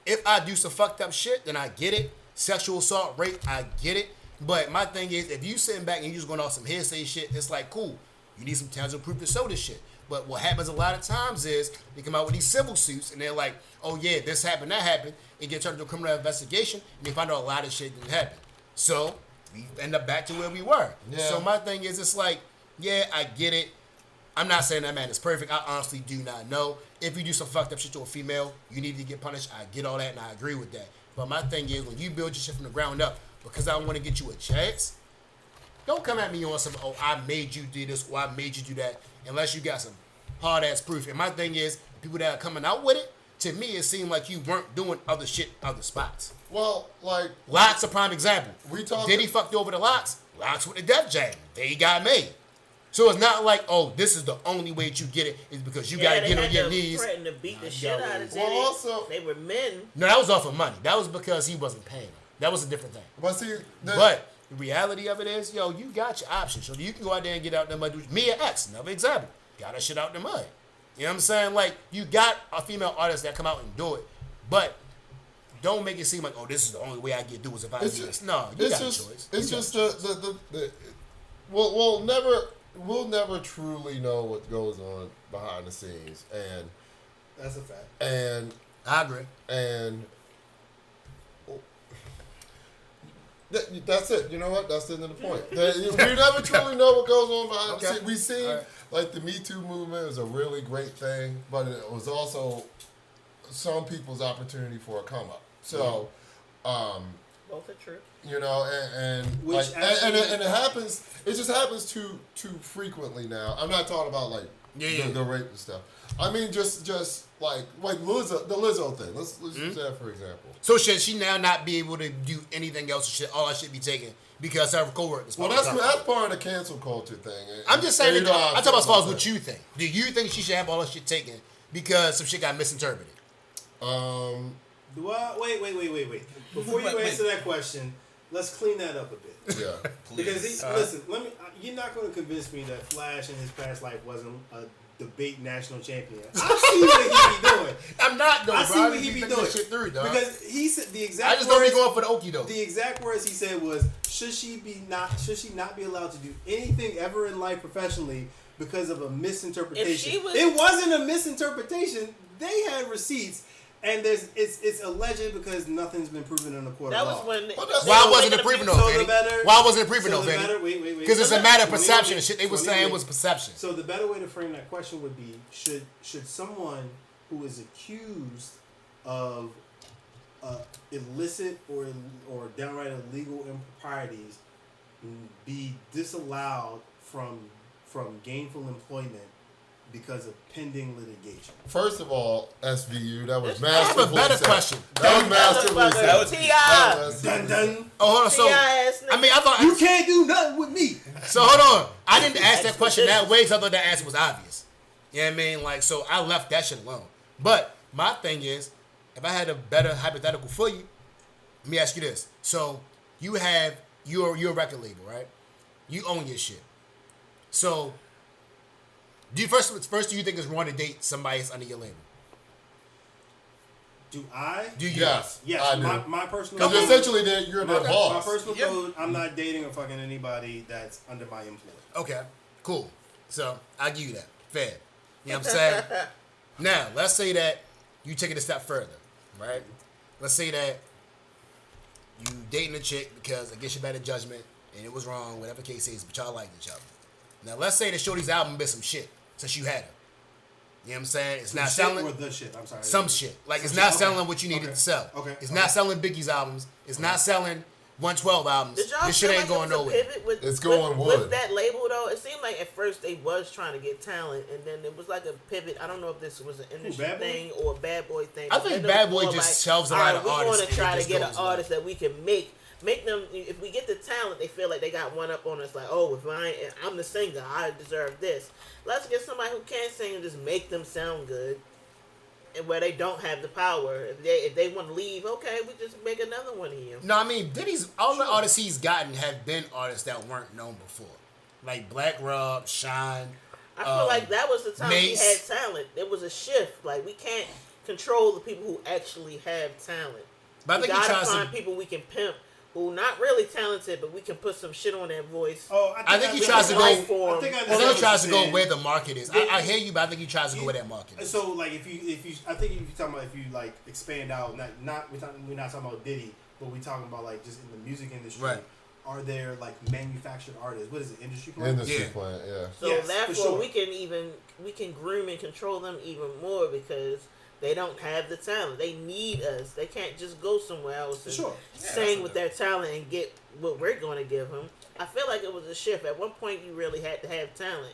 [SPEAKER 2] if I do some fucked up shit, then I get it. Sexual assault, rape, I get it. But my thing is, if you sitting back and you just going off some hearsay shit, it's like, cool. You need some tangible proof to show this shit. But what happens a lot of times is they come out with these civil suits and they're like, oh yeah, this happened, that happened. It gets turned into a criminal investigation and they find out a lot of shit didn't happen. So we end up back to where we were.
[SPEAKER 3] Yeah.
[SPEAKER 2] So my thing is, it's like, yeah, I get it. I'm not saying that man is perfect. I honestly do not know. If you do some fucked up shit to a female, you need to get punished. I get all that and I agree with that. But my thing is, when you build your shit from the ground up because I want to get you a chance, don't come at me on some, oh, I made you do this or I made you do that, unless you got some hard-ass proof. And my thing is, people that are coming out with it, to me, it seemed like you weren't doing other shit other spots.
[SPEAKER 3] Well, like
[SPEAKER 2] Locks a prime example.
[SPEAKER 3] We talked-
[SPEAKER 2] Diddy fucked over the Locks. Locks with the Def Jam. They got made. So it's not like, oh, this is the only way that you get it is because you got to get on your knees.
[SPEAKER 1] Threatened to beat the shit out of
[SPEAKER 3] Well,
[SPEAKER 1] Diddy.
[SPEAKER 3] also-
[SPEAKER 1] they were men.
[SPEAKER 2] No, that was off of money. That was because he wasn't paying. That was a different thing.
[SPEAKER 3] but see,
[SPEAKER 2] But the reality of it is, yo, you got your options. So you can go out there and get out the mud. Mia X, another example. Got her shit out the mud. You know what I'm saying? Like, you got a female artist that come out and do it. But don't make it seem like, oh, this is the only way I get through is if I do this. No, you got a choice.
[SPEAKER 3] It's
[SPEAKER 2] You
[SPEAKER 3] just
[SPEAKER 2] got
[SPEAKER 3] the we'll never truly know what goes on behind the scenes, and
[SPEAKER 5] That's a fact.
[SPEAKER 2] I agree.
[SPEAKER 3] and that's it. You know what? That's the end of the point. We never truly know what goes on behind the
[SPEAKER 2] Okay.
[SPEAKER 3] scenes. We see
[SPEAKER 2] All right.
[SPEAKER 3] like the Me Too movement is a really great thing, but it was also some people's opportunity for a come up. So,
[SPEAKER 1] Both are true.
[SPEAKER 3] you know, and
[SPEAKER 5] Which
[SPEAKER 3] like,
[SPEAKER 5] actually-
[SPEAKER 3] and it happens. It just happens too frequently now. I'm not talking about like the rape and stuff. I mean, just like Lizzo, the Lizzo thing. Let's use that for example.
[SPEAKER 2] So should she now not be able to do anything else? Should all that shit be taken because her co-workers?
[SPEAKER 3] Well, that's part of the cancel culture thing.
[SPEAKER 2] I'm just saying.
[SPEAKER 3] And you know how I
[SPEAKER 2] I'm talking about as
[SPEAKER 3] feel
[SPEAKER 2] far as
[SPEAKER 3] about
[SPEAKER 2] what you think. Do you think she should have all that shit taken because some shit got misinterpreted?
[SPEAKER 3] that.
[SPEAKER 5] Well, wait. Before you answer that question, let's clean that up a bit.
[SPEAKER 3] Yeah.
[SPEAKER 5] Because listen, you're not going to convince me that Flash in his past life wasn't a debate national champion. I see what he be doing.
[SPEAKER 2] I'm not though,
[SPEAKER 5] I
[SPEAKER 2] bro.
[SPEAKER 5] see
[SPEAKER 2] I
[SPEAKER 5] what
[SPEAKER 2] just
[SPEAKER 5] he be
[SPEAKER 2] thinking
[SPEAKER 5] doing.
[SPEAKER 2] that shit through, dog.
[SPEAKER 5] Because he said the exact.
[SPEAKER 2] I just don't be
[SPEAKER 5] words-
[SPEAKER 2] going for the Okie though.
[SPEAKER 5] The exact words he said was, should she not be allowed to do anything ever in life professionally because of a misinterpretation?
[SPEAKER 1] If she was-
[SPEAKER 5] It wasn't a misinterpretation. They had receipts, and it's alleged because nothing's been proven in the court
[SPEAKER 1] That
[SPEAKER 5] of
[SPEAKER 1] was
[SPEAKER 5] law.
[SPEAKER 1] when.
[SPEAKER 2] Why wasn't it proven though,
[SPEAKER 5] So the
[SPEAKER 2] Vinny?
[SPEAKER 5] better-
[SPEAKER 2] Why wasn't it proven
[SPEAKER 5] so
[SPEAKER 2] though,
[SPEAKER 5] the
[SPEAKER 2] Vinny?
[SPEAKER 5] better- wait.
[SPEAKER 2] Because it's a matter of
[SPEAKER 5] Wait,
[SPEAKER 2] perception.
[SPEAKER 5] wait,
[SPEAKER 2] The shit they were
[SPEAKER 5] wait,
[SPEAKER 2] saying
[SPEAKER 5] wait.
[SPEAKER 2] was perception.
[SPEAKER 5] So the better way to frame that question would be: should someone who is accused of illicit or downright illegal improprieties be disallowed from gainful employment because of pending litigation?
[SPEAKER 3] First of all, SVU, that was
[SPEAKER 2] I have a
[SPEAKER 3] masterfully
[SPEAKER 2] better
[SPEAKER 3] said.
[SPEAKER 2] question.
[SPEAKER 3] That was masterfully said.
[SPEAKER 1] T.I.
[SPEAKER 3] That was
[SPEAKER 5] Dun dun.
[SPEAKER 2] Oh, hold on. So
[SPEAKER 1] T.I. ass nigga.
[SPEAKER 2] I mean, I thought
[SPEAKER 5] You can't do nothing with me.
[SPEAKER 2] So hold on. I didn't ask that question that way because I thought that answer was obvious. You know what I mean? Like, so I left that shit alone. But my thing is, if I had a better hypothetical for you, let me ask you this. So you have your record label, right? You own your shit. So do you first do you think it's wrong to date somebody that's under your label?
[SPEAKER 5] Do I?
[SPEAKER 2] Do you?
[SPEAKER 3] Yes,
[SPEAKER 5] Yes.
[SPEAKER 3] I do.
[SPEAKER 5] My personal.
[SPEAKER 3] Because essentially, you're their
[SPEAKER 5] My
[SPEAKER 3] boss.
[SPEAKER 5] personal code. I'm not dating or fucking anybody that's under my influence.
[SPEAKER 2] Okay, cool. So I'll give you that. Fair. You know what I'm saying? Now, let's say that you take it a step further, right? Let's say that you dating a chick because I guess you better judgment and it was wrong, whatever the case is, but y'all liked each other. Now, let's say that Shorty's album been some shit since you had her. You know what I'm saying? It's not selling.
[SPEAKER 5] Or the shit. I'm sorry.
[SPEAKER 2] Some shit. Like,
[SPEAKER 5] Some
[SPEAKER 2] it's
[SPEAKER 5] shit.
[SPEAKER 2] not
[SPEAKER 5] Okay.
[SPEAKER 2] selling what you needed
[SPEAKER 5] Okay.
[SPEAKER 2] to sell.
[SPEAKER 5] Okay.
[SPEAKER 2] It's
[SPEAKER 5] Okay.
[SPEAKER 2] not selling Biggie's albums. It's not selling 112 albums.
[SPEAKER 1] Did y'all
[SPEAKER 2] This shit
[SPEAKER 1] feel
[SPEAKER 2] ain't
[SPEAKER 1] like
[SPEAKER 2] going
[SPEAKER 1] it was a
[SPEAKER 2] nowhere.
[SPEAKER 1] pivot with,
[SPEAKER 3] It's going
[SPEAKER 1] with
[SPEAKER 3] wood.
[SPEAKER 1] that label though? It seemed like at first they was trying to get talent, and then it was like a pivot. I don't know if this was an industry
[SPEAKER 5] Bad Boy?
[SPEAKER 1] thing or a Bad Boy thing.
[SPEAKER 2] I
[SPEAKER 1] but
[SPEAKER 2] think
[SPEAKER 1] then it
[SPEAKER 2] Bad
[SPEAKER 1] was
[SPEAKER 2] Boy
[SPEAKER 1] more
[SPEAKER 2] just
[SPEAKER 1] like,
[SPEAKER 2] shelves a lot
[SPEAKER 1] all
[SPEAKER 2] of
[SPEAKER 1] right,
[SPEAKER 2] artists
[SPEAKER 1] We want
[SPEAKER 2] and
[SPEAKER 1] to try
[SPEAKER 2] it
[SPEAKER 1] to
[SPEAKER 2] just
[SPEAKER 1] get an
[SPEAKER 2] goes away.
[SPEAKER 1] artist that we can make them. If we get the talent, they feel like they got one up on us. Like, oh, I'm the singer, I deserve this. Let's get somebody who can't sing and just make them sound good. And where they don't have the power, if they want to leave, okay, we just make another one of you.
[SPEAKER 2] No, I mean, Diddy's all the artists he's gotten have been artists that weren't known before, like Black Rob, Shine.
[SPEAKER 1] I feel like that was the time
[SPEAKER 2] Mace.
[SPEAKER 1] he had talent. There was a shift. Like, we can't control the people who actually have talent.
[SPEAKER 2] But I think
[SPEAKER 1] we
[SPEAKER 2] he
[SPEAKER 1] gotta
[SPEAKER 2] tries
[SPEAKER 1] find
[SPEAKER 2] to.
[SPEAKER 1] people we can pimp who not really talented, but we can put some shit on their voice.
[SPEAKER 5] Oh,
[SPEAKER 2] I think he
[SPEAKER 5] understand
[SPEAKER 2] tries to
[SPEAKER 5] what-
[SPEAKER 2] go-
[SPEAKER 5] I think I
[SPEAKER 2] I
[SPEAKER 5] understand
[SPEAKER 2] think he
[SPEAKER 5] what
[SPEAKER 2] tries to
[SPEAKER 5] you're
[SPEAKER 2] go
[SPEAKER 5] saying.
[SPEAKER 2] where the market is. I hear you, but I think he tries to go where that market is.
[SPEAKER 5] So like if you I think if you talking about if you like expand out we're not talking about Diddy, but we're talking about like just in the music industry.
[SPEAKER 2] Right.
[SPEAKER 5] Are there like manufactured artists? What is it? Industry plant?
[SPEAKER 3] Industry
[SPEAKER 2] Yeah.
[SPEAKER 3] plant, yeah.
[SPEAKER 1] So
[SPEAKER 5] Yes, for
[SPEAKER 1] therefore,
[SPEAKER 5] sure.
[SPEAKER 1] we can groom and control them even more because they don't have the talent. They need us. They can't just go somewhere else and
[SPEAKER 5] Sure.
[SPEAKER 1] sing with their talent and get what we're going to give them. I feel like it was a shift. At one point, you really had to have talent,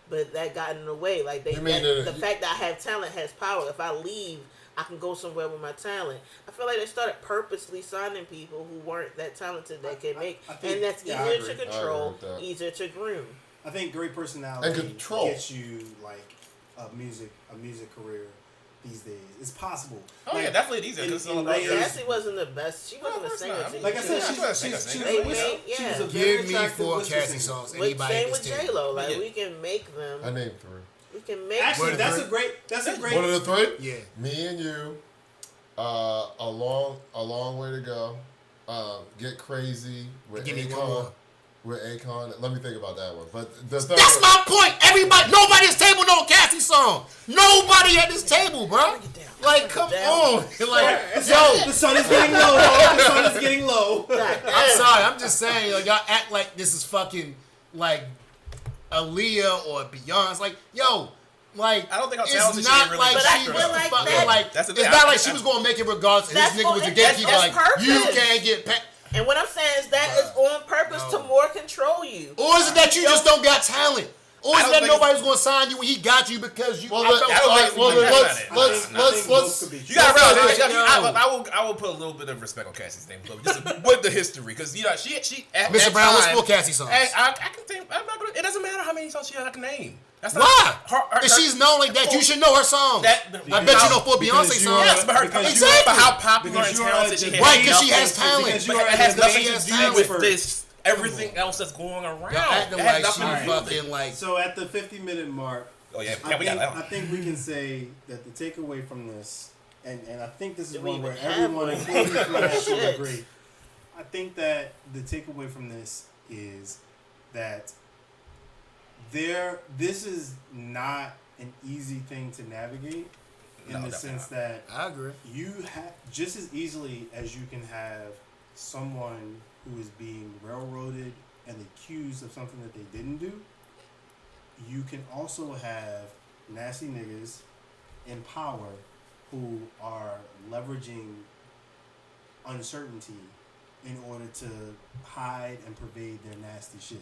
[SPEAKER 1] but that got in the way. Like
[SPEAKER 3] You mean
[SPEAKER 1] the fact that I have talent has power. If I leave, I can go somewhere with my talent. I feel like they started purposely signing people who weren't that talented that can make,
[SPEAKER 5] I think-
[SPEAKER 1] and that's
[SPEAKER 5] yeah, I
[SPEAKER 1] easier to
[SPEAKER 5] agree.
[SPEAKER 3] I agree
[SPEAKER 1] control,
[SPEAKER 3] with that.
[SPEAKER 1] easier to groom.
[SPEAKER 5] I think great personality
[SPEAKER 3] And control.
[SPEAKER 5] gets you like a music career these days. It's possible.
[SPEAKER 4] Oh
[SPEAKER 5] Like,
[SPEAKER 4] yeah, definitely easier.
[SPEAKER 5] in-
[SPEAKER 4] 'Cause
[SPEAKER 5] in
[SPEAKER 1] Like
[SPEAKER 5] layers-
[SPEAKER 1] Cassie wasn't the best. She wasn't
[SPEAKER 4] of
[SPEAKER 1] a
[SPEAKER 4] course
[SPEAKER 1] singer.
[SPEAKER 4] not. I
[SPEAKER 1] to
[SPEAKER 4] mean,
[SPEAKER 5] Like I
[SPEAKER 1] you.
[SPEAKER 5] said,
[SPEAKER 4] Yeah,
[SPEAKER 5] she's
[SPEAKER 4] I'm
[SPEAKER 5] a
[SPEAKER 4] a singer.
[SPEAKER 5] she
[SPEAKER 1] They
[SPEAKER 5] was
[SPEAKER 1] made-
[SPEAKER 5] she was
[SPEAKER 1] yeah.
[SPEAKER 5] a very
[SPEAKER 2] Give me
[SPEAKER 5] attractive
[SPEAKER 2] 4
[SPEAKER 5] listener
[SPEAKER 2] Cassie
[SPEAKER 5] singer.
[SPEAKER 2] songs.
[SPEAKER 1] With,
[SPEAKER 2] Anybody
[SPEAKER 1] same
[SPEAKER 2] can
[SPEAKER 1] with
[SPEAKER 2] stand.
[SPEAKER 1] J Lo. Like
[SPEAKER 4] Yeah.
[SPEAKER 1] we can make them.
[SPEAKER 3] I named 3.
[SPEAKER 1] We can make
[SPEAKER 5] Actually,
[SPEAKER 2] What
[SPEAKER 5] that's
[SPEAKER 2] are
[SPEAKER 5] a great. That's a great.
[SPEAKER 3] One of the 3?
[SPEAKER 2] Yeah.
[SPEAKER 3] Me and you. A long way to go. Get Crazy with
[SPEAKER 2] Give me one
[SPEAKER 3] Akon.
[SPEAKER 2] more.
[SPEAKER 3] With Akon. Let me think about that one. But the third
[SPEAKER 2] That's
[SPEAKER 3] one,
[SPEAKER 2] my point. Nobody at this table know a Cassie song. Nobody at this table, bro. Like, come on. Like, yo,
[SPEAKER 5] The sun is getting low. Dog. The sun is getting low.
[SPEAKER 2] I'm sorry. I'm just saying, like, y'all act like this is fucking, like, Aaliyah or Beyonce. Like, yo, like,
[SPEAKER 4] I don't think how
[SPEAKER 2] it's
[SPEAKER 4] talented she
[SPEAKER 2] not
[SPEAKER 4] really
[SPEAKER 2] like
[SPEAKER 4] is.
[SPEAKER 1] But I
[SPEAKER 2] she
[SPEAKER 1] feel
[SPEAKER 2] was
[SPEAKER 1] like
[SPEAKER 2] fucking,
[SPEAKER 1] that-
[SPEAKER 2] like,
[SPEAKER 4] That's the
[SPEAKER 2] it's
[SPEAKER 4] thing.
[SPEAKER 2] not like she was going to make it regardless. And this
[SPEAKER 1] That's
[SPEAKER 2] nigga was the
[SPEAKER 1] for- that's-
[SPEAKER 2] gatekeeper.
[SPEAKER 1] that's
[SPEAKER 2] Like, you
[SPEAKER 1] purpose.
[SPEAKER 2] can't get paid.
[SPEAKER 1] And what I'm saying is that is on purpose to
[SPEAKER 2] No.
[SPEAKER 1] more control you.
[SPEAKER 2] Or is it that you just don't got talent? Or is
[SPEAKER 4] I
[SPEAKER 2] it
[SPEAKER 4] don't
[SPEAKER 2] that
[SPEAKER 4] think
[SPEAKER 2] nobody's going to sign you when he got you because you.
[SPEAKER 3] Well,
[SPEAKER 2] I felt
[SPEAKER 4] I don't
[SPEAKER 2] sorry
[SPEAKER 4] think-
[SPEAKER 2] for
[SPEAKER 3] well,
[SPEAKER 2] you.
[SPEAKER 3] then
[SPEAKER 4] that's not it.
[SPEAKER 3] let's
[SPEAKER 4] No, no,
[SPEAKER 5] I think both could be
[SPEAKER 4] You
[SPEAKER 5] true.
[SPEAKER 4] gotta realize,
[SPEAKER 2] Yo.
[SPEAKER 4] I will put a little bit of respect on Cassie's name, though, just with the history, because you know she at
[SPEAKER 2] Mr.
[SPEAKER 4] that
[SPEAKER 2] Brown, what's
[SPEAKER 4] time-
[SPEAKER 2] 4 Cassie songs?
[SPEAKER 4] I can think. I'm not gonna. It doesn't matter how many songs she had. I can name. That's not
[SPEAKER 2] Why?
[SPEAKER 4] her-
[SPEAKER 2] If she's known like that, you should know her songs.
[SPEAKER 4] That-
[SPEAKER 2] I bet you know 4
[SPEAKER 5] Because
[SPEAKER 2] Beyonce
[SPEAKER 5] you
[SPEAKER 2] songs.
[SPEAKER 5] are-
[SPEAKER 4] Yes, but her
[SPEAKER 5] because
[SPEAKER 2] you are-
[SPEAKER 4] but how popular
[SPEAKER 5] because
[SPEAKER 4] and
[SPEAKER 5] you are
[SPEAKER 4] talented
[SPEAKER 5] the-
[SPEAKER 4] she has.
[SPEAKER 2] Right, because she has
[SPEAKER 5] Because
[SPEAKER 2] talent.
[SPEAKER 5] you
[SPEAKER 4] But
[SPEAKER 5] are
[SPEAKER 4] it has
[SPEAKER 5] the
[SPEAKER 4] nothing
[SPEAKER 5] biggest
[SPEAKER 4] to do with
[SPEAKER 5] expert.
[SPEAKER 4] this. Everything else that's going around.
[SPEAKER 2] Y'all acting
[SPEAKER 4] It has
[SPEAKER 2] like she
[SPEAKER 4] nothing to do with it.
[SPEAKER 2] fucking like.
[SPEAKER 5] So at the 50-minute mark,
[SPEAKER 4] Oh yeah,
[SPEAKER 5] I
[SPEAKER 4] we got that
[SPEAKER 5] think,
[SPEAKER 4] one.
[SPEAKER 5] I think we can say that the takeaway from this, and I think this is
[SPEAKER 1] Do we
[SPEAKER 5] one where
[SPEAKER 1] even have
[SPEAKER 5] everyone,
[SPEAKER 1] one?
[SPEAKER 5] including Flash, will
[SPEAKER 1] Shit.
[SPEAKER 5] agree. I think that the takeaway from this is that this is not an easy thing to navigate in
[SPEAKER 4] No,
[SPEAKER 5] the
[SPEAKER 4] definitely
[SPEAKER 5] sense
[SPEAKER 4] not.
[SPEAKER 5] that
[SPEAKER 2] I agree.
[SPEAKER 5] you have just as easily as you can have someone who is being railroaded and accused of something that they didn't do, you can also have nasty niggas in power who are leveraging uncertainty in order to hide and pervade their nasty shit.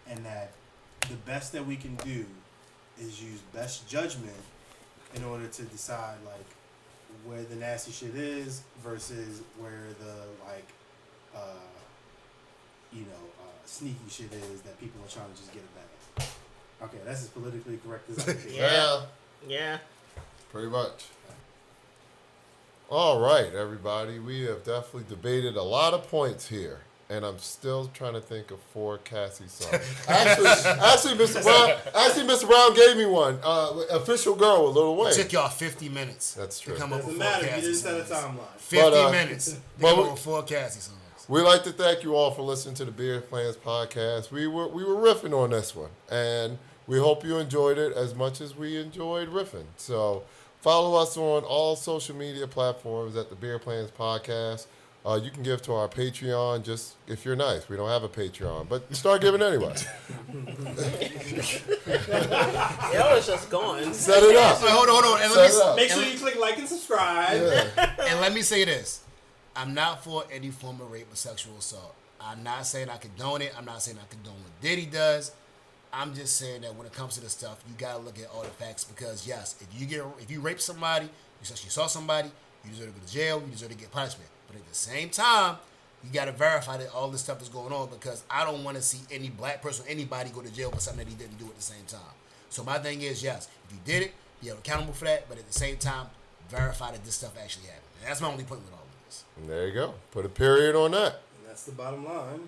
[SPEAKER 5] And that the best that we can do is use best judgment in order to decide like where the nasty shit is versus where the like sneaky shit is that people are trying to just get it back. Okay, that's as politically correct as I can be.
[SPEAKER 1] Yeah.
[SPEAKER 3] Pretty much. All right, everybody. We have definitely debated a lot of points here. And I'm still trying to think of 4 Cassie songs. Actually, Mr. Brown gave me one. Official Girl with Lil Wayne.
[SPEAKER 2] It took y'all 50 minutes.
[SPEAKER 3] That's true.
[SPEAKER 2] To come up
[SPEAKER 5] Doesn't
[SPEAKER 2] with
[SPEAKER 5] matter
[SPEAKER 2] 4
[SPEAKER 5] if you
[SPEAKER 2] Cassie
[SPEAKER 5] didn't set a
[SPEAKER 2] songs.
[SPEAKER 5] timeline.
[SPEAKER 2] 50 minutes to come up with 4 Cassie songs.
[SPEAKER 3] We'd like to thank you all for listening to the Beer Plans podcast. We were riffing on this one, and we hope you enjoyed it as much as we enjoyed riffing. So follow us on all social media platforms at the Beer Plans podcast. You can give to our Patreon just if you're nice. We don't have a Patreon, but start giving anyway.
[SPEAKER 1] Y'all was just gone.
[SPEAKER 3] Set it up.
[SPEAKER 2] Wait, hold on. And
[SPEAKER 5] Make sure you click like and subscribe.
[SPEAKER 2] And let me say this. I'm not for any form of rape or sexual assault. I'm not saying I condone it. I'm not saying I condone what Diddy does. I'm just saying that when it comes to this stuff, you gotta look at all the facts because yes, if you rape somebody, you saw somebody, you deserve to go to jail, you deserve to get punishment. But at the same time, you gotta verify that all this stuff is going on because I don't want to see any black person, anybody go to jail for something that he didn't do at the same time. So my thing is, yes, if you did it, be held accountable for that. But at the same time, verify that this stuff actually happened. And that's my only point with all of this.
[SPEAKER 3] And there you go. Put a period on that.
[SPEAKER 5] And that's the bottom line.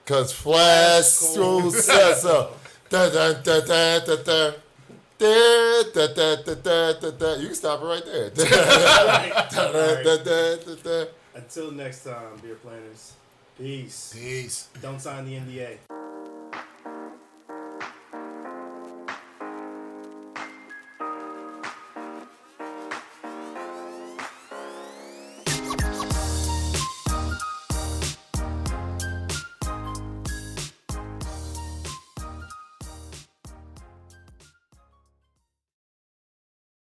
[SPEAKER 3] Cause Flash so says so. Da da da da da da. Da, da, da, da, da, da, da. You can stop it right there. Da, da, da, da, da, da.
[SPEAKER 5] Until next time, beer planners. Peace.
[SPEAKER 2] Peace.
[SPEAKER 5] Don't sign the NDA.